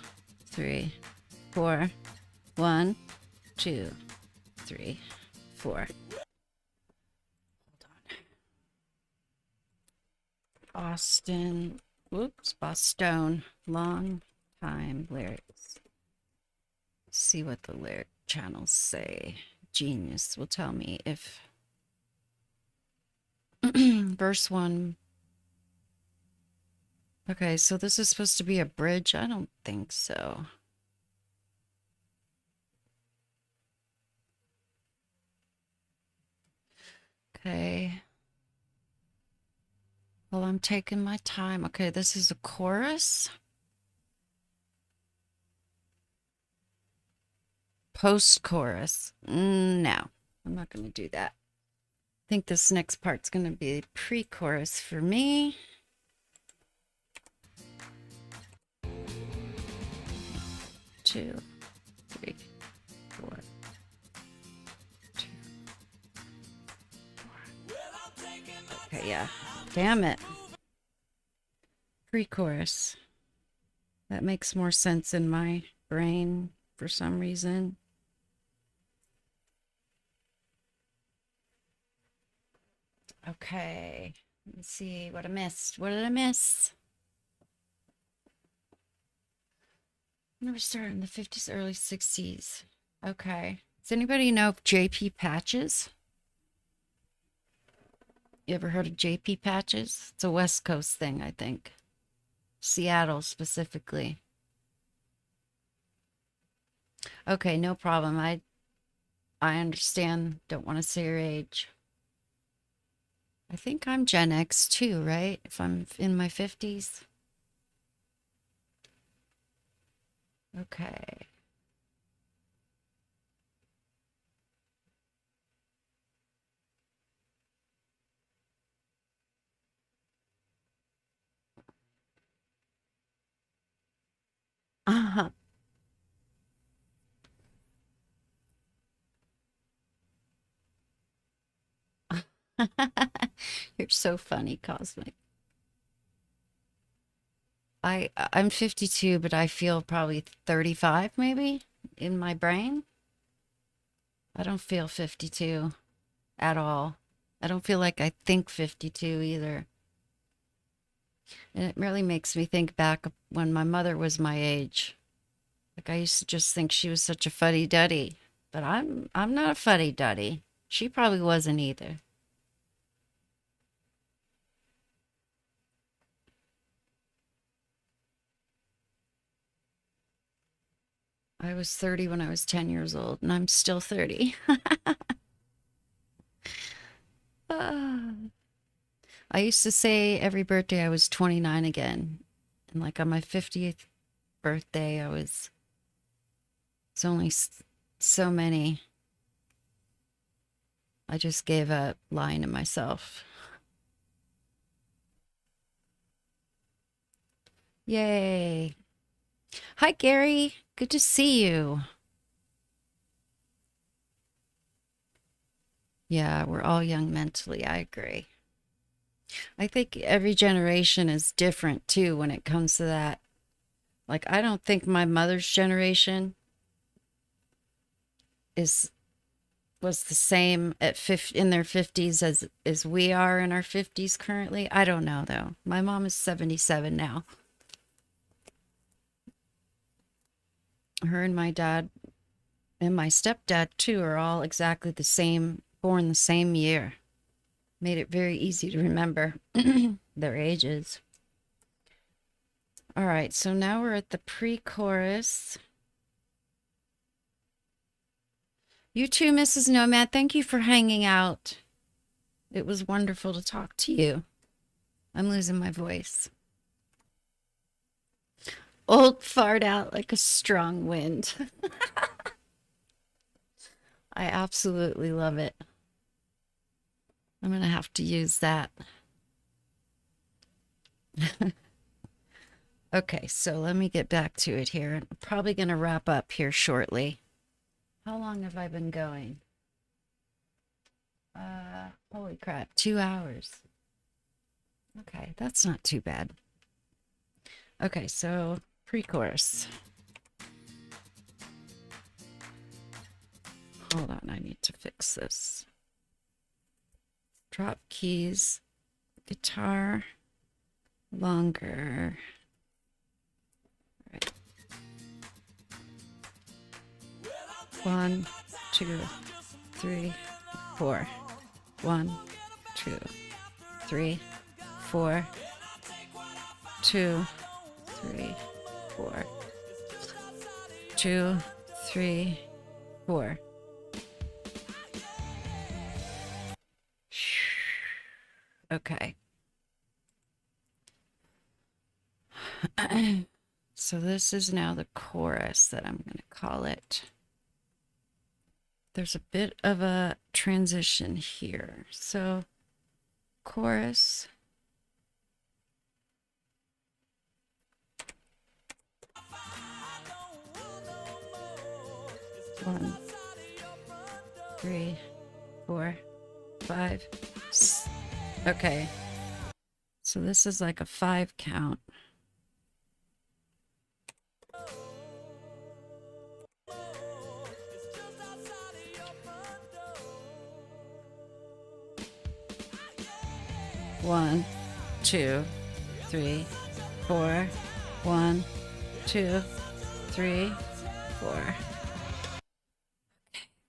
3, 4. 1, 2, 3, 4. Hold on. Boston, long time lyrics. See what the lyric channels say. Genius will tell me if verse 1. Okay, so this is supposed to be a bridge. I don't think so. Okay. Well, I'm taking my time. Okay, this is a chorus. Post-chorus. No, I'm not going to do that. I think this next part's going to be pre-chorus for me. Two, 3, 4. 2, 4. Okay, yeah. Damn it. Pre-chorus. That makes more sense in my brain for some reason. Okay. Let me see what I missed. What did I miss? Never started in the 50s, early 60s. Okay. Does anybody know of JP Patches? You ever heard of JP Patches? It's a West Coast thing, I think. Seattle specifically. Okay, no problem. I understand. Don't want to say your age. I think I'm Gen X too, right? If I'm in my 50s. Okay. Uh-huh. You're so funny, Cosmic. I'm 52, but I feel probably 35 maybe in my brain. I don't feel 52 at all. I don't feel like I think 52 either. And it really makes me think back when my mother was my age. Like I used to just think she was such a fuddy-duddy, but I'm not a fuddy-duddy. She probably wasn't either. I was 30 when I was 10 years old, and I'm still 30. Ah. I used to say every birthday I was 29 again. And like on my 50th birthday, I was It's only so many. I just gave up lying to myself. Yay. Hi, Gary. Good to see you. Yeah, we're all young mentally. I agree. I think every generation is different too when it comes to that. Like, I don't think my mother's generation was the same at in their 50s as we are in our 50s currently. I don't know though. My mom is 77 now. Her and my dad and my stepdad too are all exactly the same, born the same year. Made it very easy to remember their ages. All right, so now we're at the pre-chorus. You too, Mrs. Nomad. Thank you for hanging out. It was wonderful to talk to you. I'm losing my voice. Old fart out like a strong wind. I absolutely love it. I'm going to have to use that. Okay, so let me get back to it here. I'm probably going to wrap up here shortly. How long have I been going? Holy crap, 2 hours. Okay, that's not too bad. Okay, so pre-chorus. Hold on, I need to fix this. Drop keys, guitar, longer. All right. 1, 2, 3, 4. 1, 2, 3, 4. 2, 3, 4. 2, 3, 4. Okay. So this is now the chorus that I'm going to call it. There's a bit of a transition here. So chorus. One, 3, 4, 5. Okay. So this is like a 5 count. One, 2, 3, 4. 1, 2, 3, 4.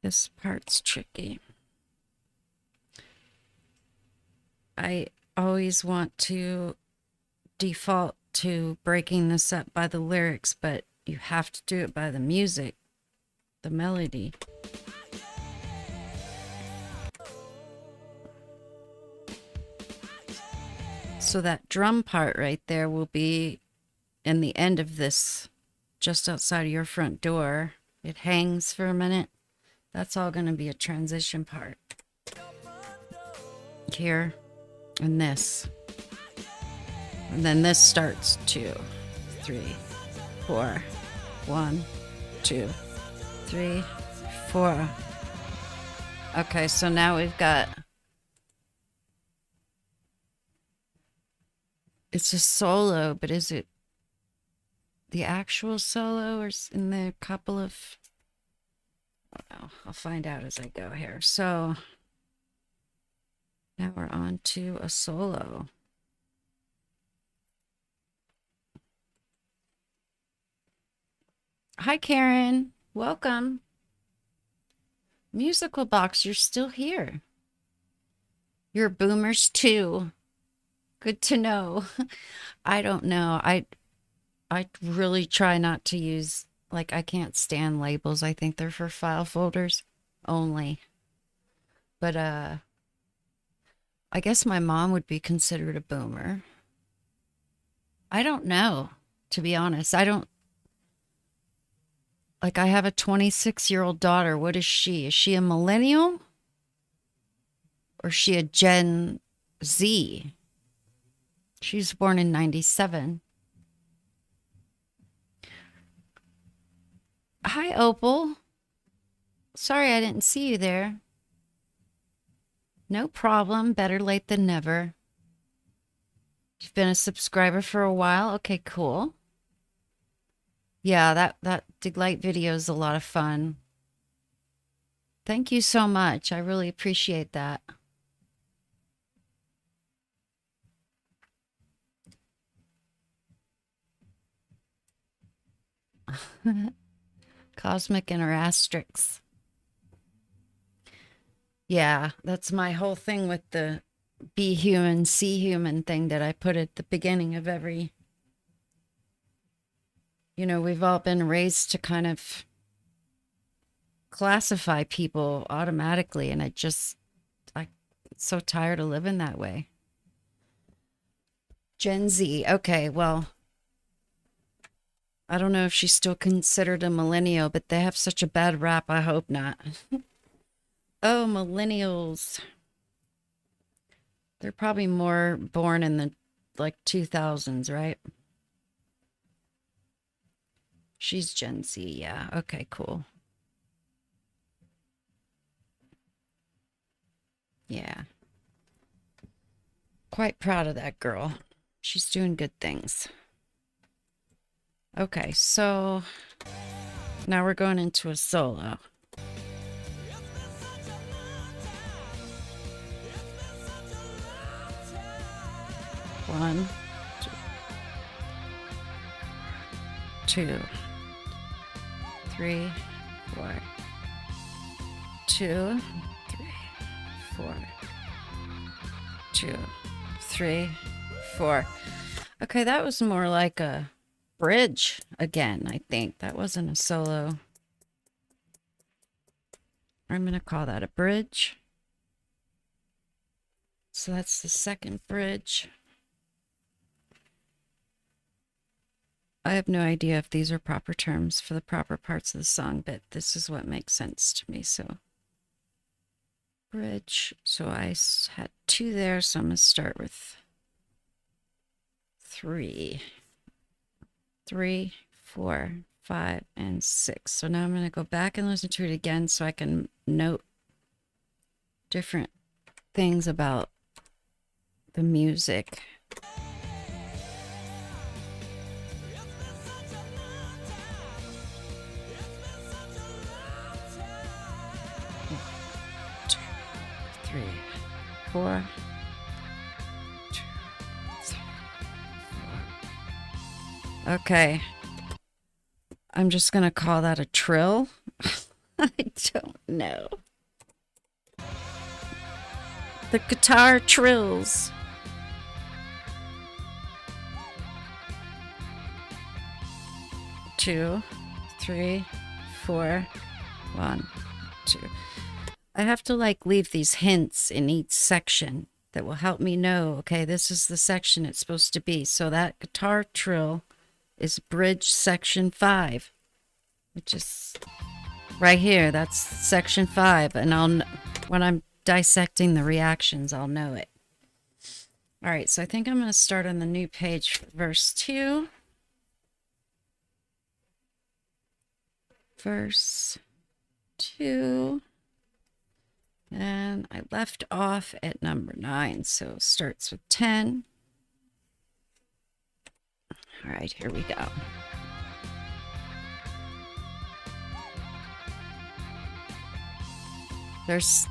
This part's tricky. I always want to default to breaking this up by the lyrics, but you have to do it by the music, the melody. So that drum part right there will be in the end of this, just outside of your front door. It hangs for a minute. That's all going to be a transition part. Here and this. And then this starts 2, 3, 4. 1, 2, 3, 4. Okay, so now we've got... It's a solo, but is it the actual solo or in the couple of... I don't know. I'll find out as I go here. So now we're on to a solo. Hi, Karen. Welcome. Musical Box, you're still here. You're boomers too. Good to know. I don't know. I really try not to use, like, I can't stand labels. I think they're for file folders only. But I guess my mom would be considered a boomer. I don't know, to be honest. I don't Like, I have a 26-year-old daughter. What is she? Is she a millennial? Or is she a Gen Z? She was born in 97. Hi, Opal. Sorry I didn't see you there. No problem. Better late than never. You've been a subscriber for a while. Okay, cool. Yeah, that Diglite video is a lot of fun. Thank you so much. I really appreciate that. Cosmic inner asterisks. Yeah, that's my whole thing with the be human, see human thing that I put at the beginning of every. You know, we've all been raised to kind of classify people automatically, and I'm so tired of living that way. Gen Z. Okay, well, I don't know if she's still considered a millennial, but they have such a bad rap. I hope not. Oh, millennials. They're probably more born in the 2000s, right? She's Gen Z. Yeah. Okay, cool. Yeah. Quite proud of that girl. She's doing good things. Okay, so now we're going into a solo. One, two, three, four. 2, 3, 4. 2, 3, 4. Okay, that was more like a bridge again, I think. That wasn't a solo. I'm going to call that a bridge. So that's the second bridge. I have no idea if these are proper terms for the proper parts of the song, but this is what makes sense to me. So bridge. So I had 2 there, so I'm going to start with 3. 3, 4, 5, and 6. So now I'm going to go back and listen to it again so I can note different things about the music. Three, 4, 2, 3, 4. Okay. I'm just going to call that a trill. I don't know. The guitar trills. Two, 3, 4, 1, 2. I have to leave these hints in each section that will help me know, okay, this is the section it's supposed to be. So that guitar trill is bridge section 5, which is right here. That's section 5. And when I'm dissecting the reactions, I'll know it. All right, so I think I'm going to start on the new page for verse 2. Verse 2. And I left off at number 9, so it starts with 10. All right, here we go. There's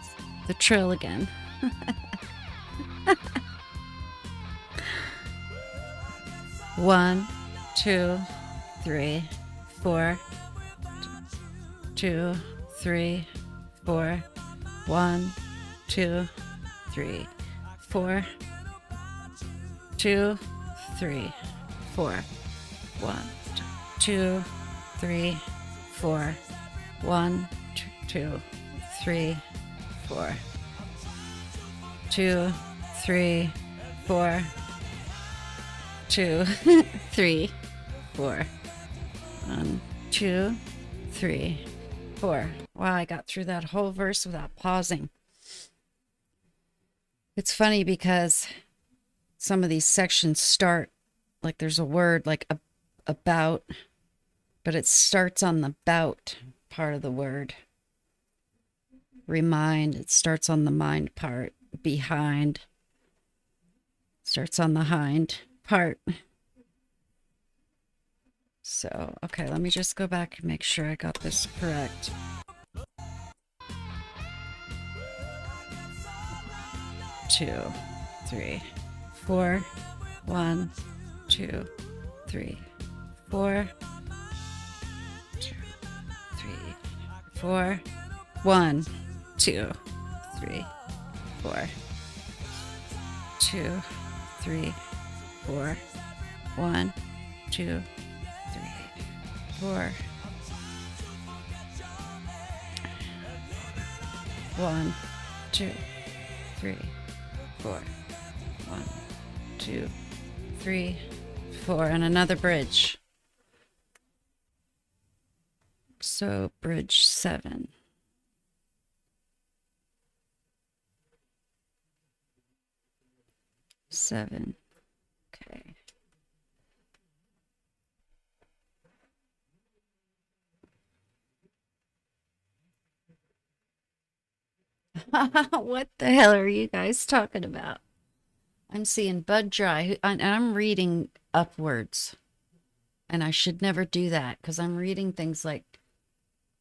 the trill again. 1, 2, 3, 4. 2, 3, 4. 1, 2, 3, 4. 2, 3, 4. 1, 2, 3, 4. 1, 2, 3, 4. 2, 3, 4. 2, 3, 4. 1, 2, 3, 4. Wow, I got through that whole verse without pausing. It's funny because some of these sections start like there's a word like about, but it starts on the bout part of the word. Remind, it starts on the mind part. Behind, starts on the hind part. So, okay, let me just go back and make sure I got this correct. Two, 3, 4, 1, 2, 3, 4, 2, 3, 4, 1, 2, 3, 4, 2, 3, 4, 1, 2, 3, 4, 1, 2, 3, 4, 1, 2, 3, 4, and another bridge. So bridge 7. Okay. What the hell are you guys talking about? I'm seeing Bud Dry, and I'm reading upwards. And I should never do that because I'm reading things like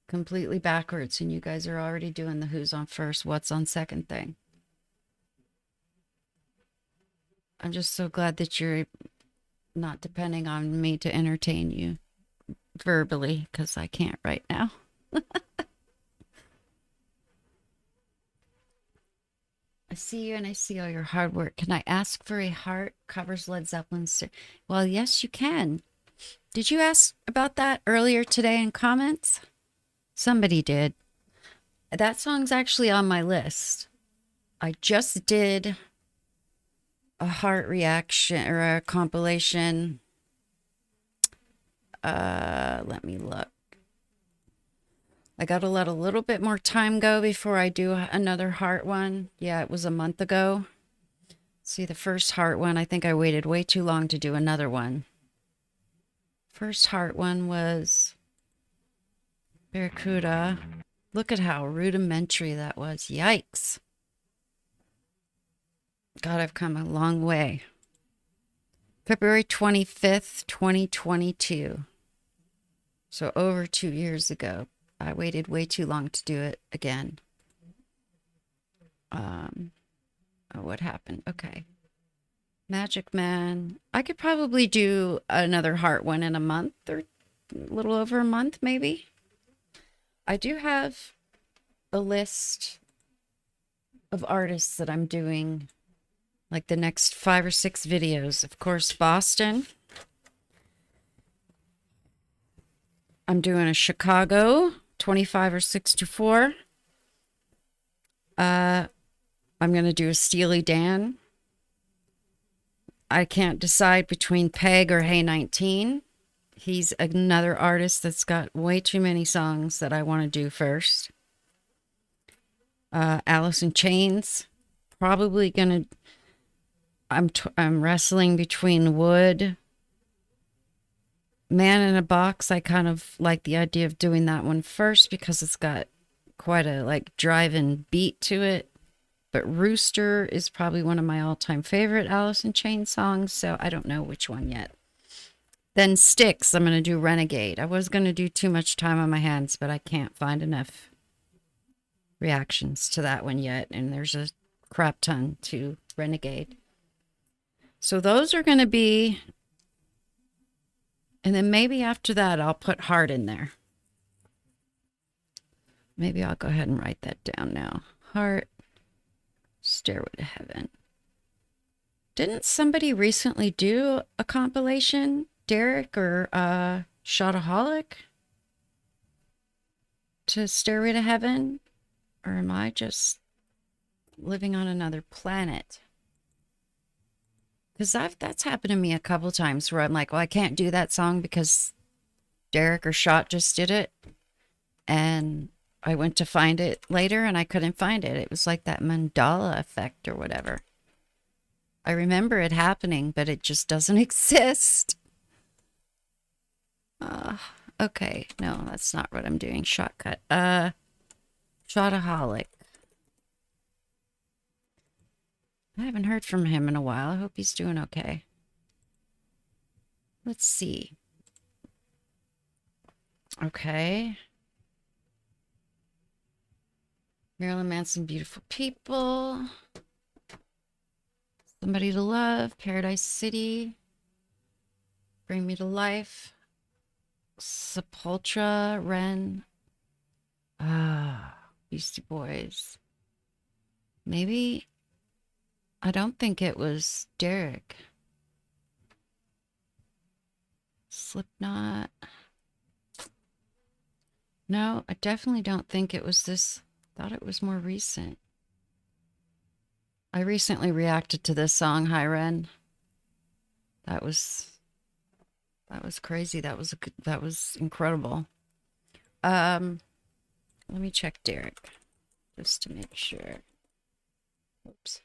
completely backwards, and you guys are already doing the who's on first, what's on second thing. I'm just so glad that you're not depending on me to entertain you verbally because I can't right now. I see you and I see all your hard work. Can I ask for a heart? Covers Led Zeppelin's. Well, yes, you can. Did you ask about that earlier today in comments? Somebody did. That song's actually on my list. I just did a heart reaction or a compilation. Let me look. I got to let a little bit more time go before I do another heart one. Yeah, it was a month ago. See, the first heart one, I think I waited way too long to do another one. First heart one was Barracuda. Look at how rudimentary that was. Yikes. God, I've come a long way. February 25th, 2022. So over 2 years ago. I waited way too long to do it again. Oh, what happened? Okay. Magic Man. I could probably do another heart one in a month or a little over a month, maybe. I do have a list of artists that I'm doing like the next 5 or 6 videos. Of course, Boston. I'm doing a Chicago, 25 or 64. I'm going to do a Steely Dan. I can't decide between Peg or Hey 19. He's another artist that's got way too many songs that I want to do first. Alice in Chains. Probably going to... I'm wrestling between Wood. Man in a Box, I kind of like the idea of doing that one first because it's got quite a like drive-in beat to it. But Rooster is probably one of my all-time favorite Alice in Chains songs, so I don't know which one yet. Then Styx, I'm going to do Renegade. I was going to do Too Much Time on My Hands, but I can't find enough reactions to that one yet, and there's a crap ton to Renegade. So those are going to be... And then maybe after that, I'll put Heart in there. Maybe I'll go ahead and write that down now. Heart, Stairway to Heaven. Didn't somebody recently do a compilation? Derek or Shotaholic? To Stairway to Heaven? Or am I just living on another planet? Because that's happened to me a couple times where I'm like, well, I can't do that song because Derek or Shot just did it. And I went to find it later and I couldn't find it. It was like that mandala effect or whatever. I remember it happening, but it just doesn't exist. Okay, no, that's not what I'm doing. Shotcut. Shotaholic. I haven't heard from him in a while. I hope he's doing okay. Let's see. Okay. Marilyn Manson, Beautiful People. Somebody to Love, Paradise City. Bring Me to Life. Sepultura, Ren. Beastie Boys. Maybe. I don't think it was Derek. Slipknot. No, I definitely don't think it was this. Thought it was more recent. I recently reacted to this song, Hi Ren. That was crazy. That was incredible. Let me check Derek just to make sure. Oops.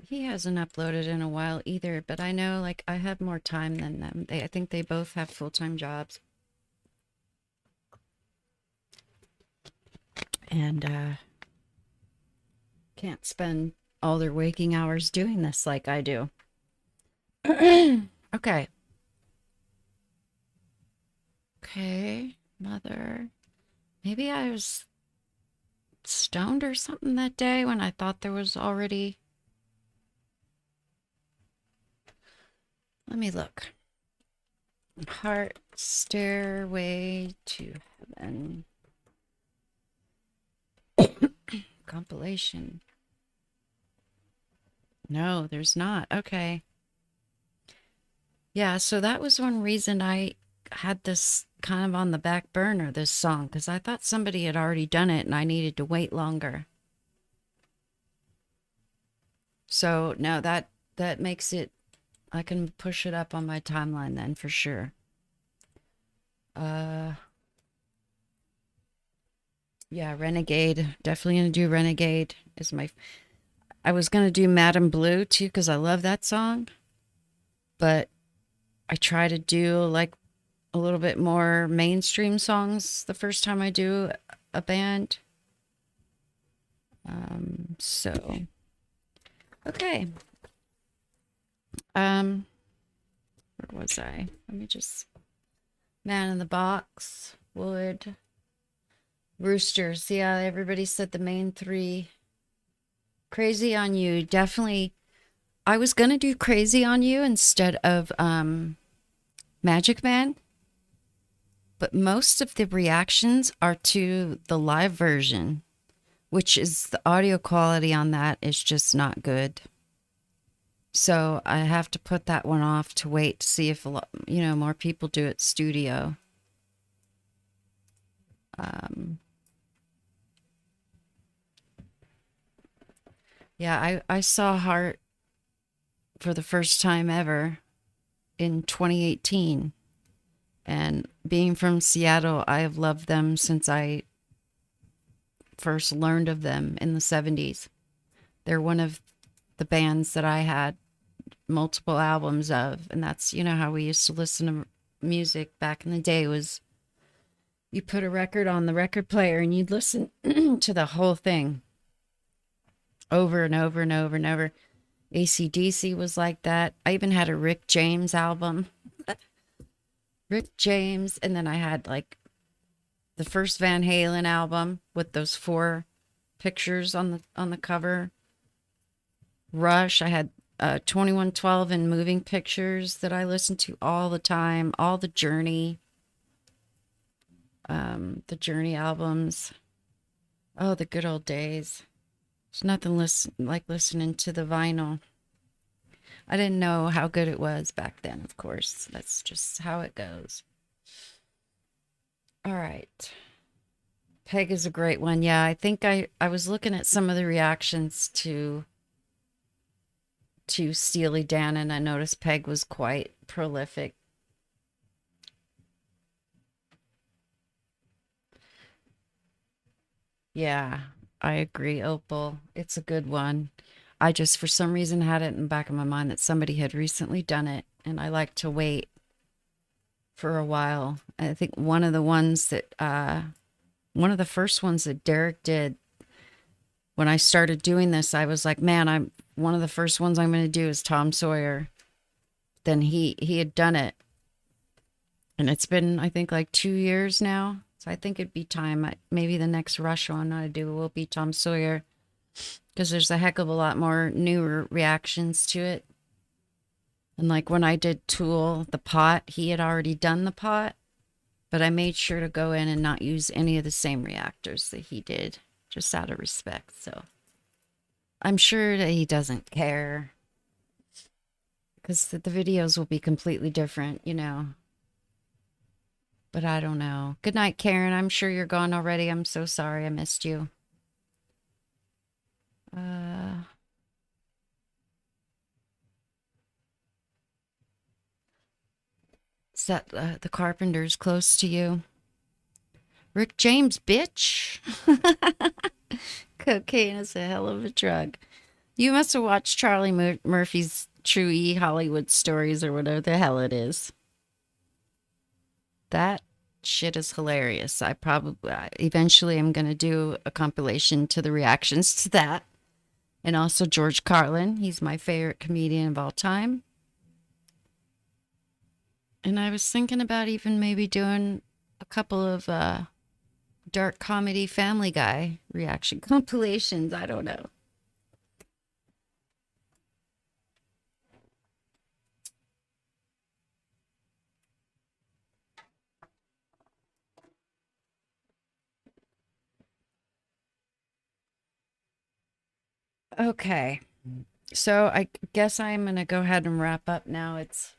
He hasn't uploaded in a while either, but I know like I have more time than them. I think they both have full-time jobs. And can't spend all their waking hours doing this like I do. Okay. Okay, Mother. Maybe I was stoned or something that day when I thought there was already... Let me look. Heart, Stairway to Heaven. Compilation. No, there's not. Okay. Yeah, so that was one reason I had this kind of on the back burner, this song, because I thought somebody had already done it and I needed to wait longer. So no, that makes it, I can push it up on my timeline then for sure. Yeah, Renegade. Definitely gonna do Renegade. I was gonna do Madam Blue too because I love that song, but I try to do like a little bit more mainstream songs the first time I do a band. So okay. Where was I? Let me just... Man in the Box, Wood, Roosters. Yeah, everybody said the main three. Crazy on You, definitely. I was gonna do Crazy on You instead of Magic Man, but most of the reactions are to the live version, which is the audio quality on that is just not good. So I have to put that one off to wait to see if more people do it studio. Yeah, I saw Heart for the first time ever in 2018. And being from Seattle, I have loved them since I first learned of them in the 70s. They're one of the bands that I had multiple albums of, and that's how we used to listen to music back in the day. Was you put a record on the record player and you'd listen to the whole thing over and over and over and over. AC/DC was like that. I even had a Rick James album. Rick James, and then I had like the first Van Halen album with those 4 pictures on the cover. Rush, I had 2112 and Moving Pictures that I listened to all the time. All the Journey albums. Oh, the good old days. There's nothing like listening to the vinyl. I didn't know how good it was back then, of course. That's just how it goes. All right. Peg is a great one. Yeah, I think I was looking at some of the reactions to Steely Dan, and I noticed Peg was quite prolific. Yeah, I agree, Opal. It's a good one. I just, for some reason, had it in the back of my mind that somebody had recently done it, and I like to wait for a while. I think one of the ones that, one of the first ones that Derek did when I started doing this, I was like, man, I'm one of the first ones I'm going to do is Tom Sawyer. Then he had done it, and it's been, I think, like 2 years now. So I think it'd be time. Maybe the next Rush one I do will be Tom Sawyer, because there's a heck of a lot more newer reactions to it. And like when I did Tool, the pot, he had already done the pot, but I made sure to go in and not use any of the same reactors that he did, just out of respect. So I'm sure that he doesn't care, because the videos will be completely different, you know. But I don't know. Good night, Karen. I'm sure you're gone already. I'm so sorry I missed you. Is that the Carpenters close to you? Rick James, bitch. Cocaine is a hell of a drug. You must have watched Charlie Murphy's True E Hollywood Stories or whatever the hell it is. That shit is hilarious. I probably eventually am going to do a compilation to the reactions to that. And also George Carlin. He's my favorite comedian of all time. And I was thinking about even maybe doing a couple of dark comedy Family Guy reaction compilations. I don't know. Okay. So I guess I'm going to go ahead and wrap up now. It's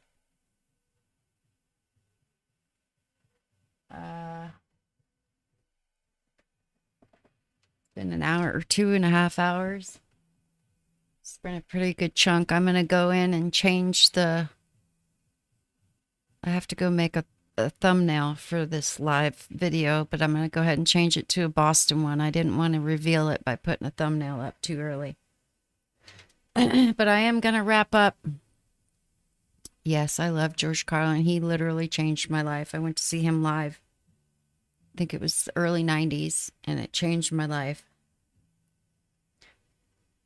been an hour or 2.5 hours. It's been a pretty good chunk. I'm going to go in and change I have to go make a thumbnail for this live video, but I'm going to go ahead and change it to a Boston one. I didn't want to reveal it by putting a thumbnail up too early. But I am going to wrap up. Yes, I love George Carlin. He literally changed my life. I went to see him live. I think it was the early 90s, and it changed my life.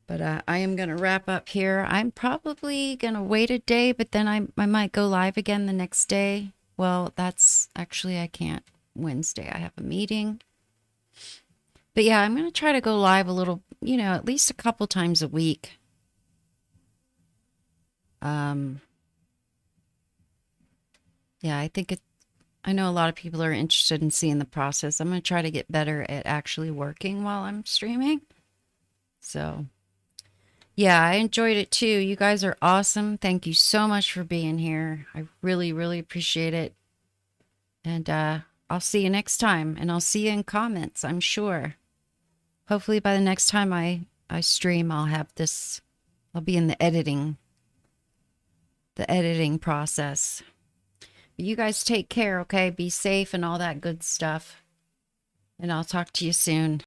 But I am going to wrap up here. I'm probably going to wait a day, but then I might go live again the next day. Well, that's actually, I can't. Wednesday, I have a meeting. But yeah, I'm going to try to go live a little, you know, at least a couple times a week. Yeah, I know a lot of people are interested in seeing the process. I'm going to try to get better at actually working while I'm streaming. So, yeah, I enjoyed it too. You guys are awesome. Thank you so much for being here. I really, really appreciate it. And I'll see you next time. And I'll see you in comments, I'm sure. Hopefully by the next time I stream, I'll be in the editing process. You guys take care, okay? Be safe and all that good stuff. And I'll talk to you soon.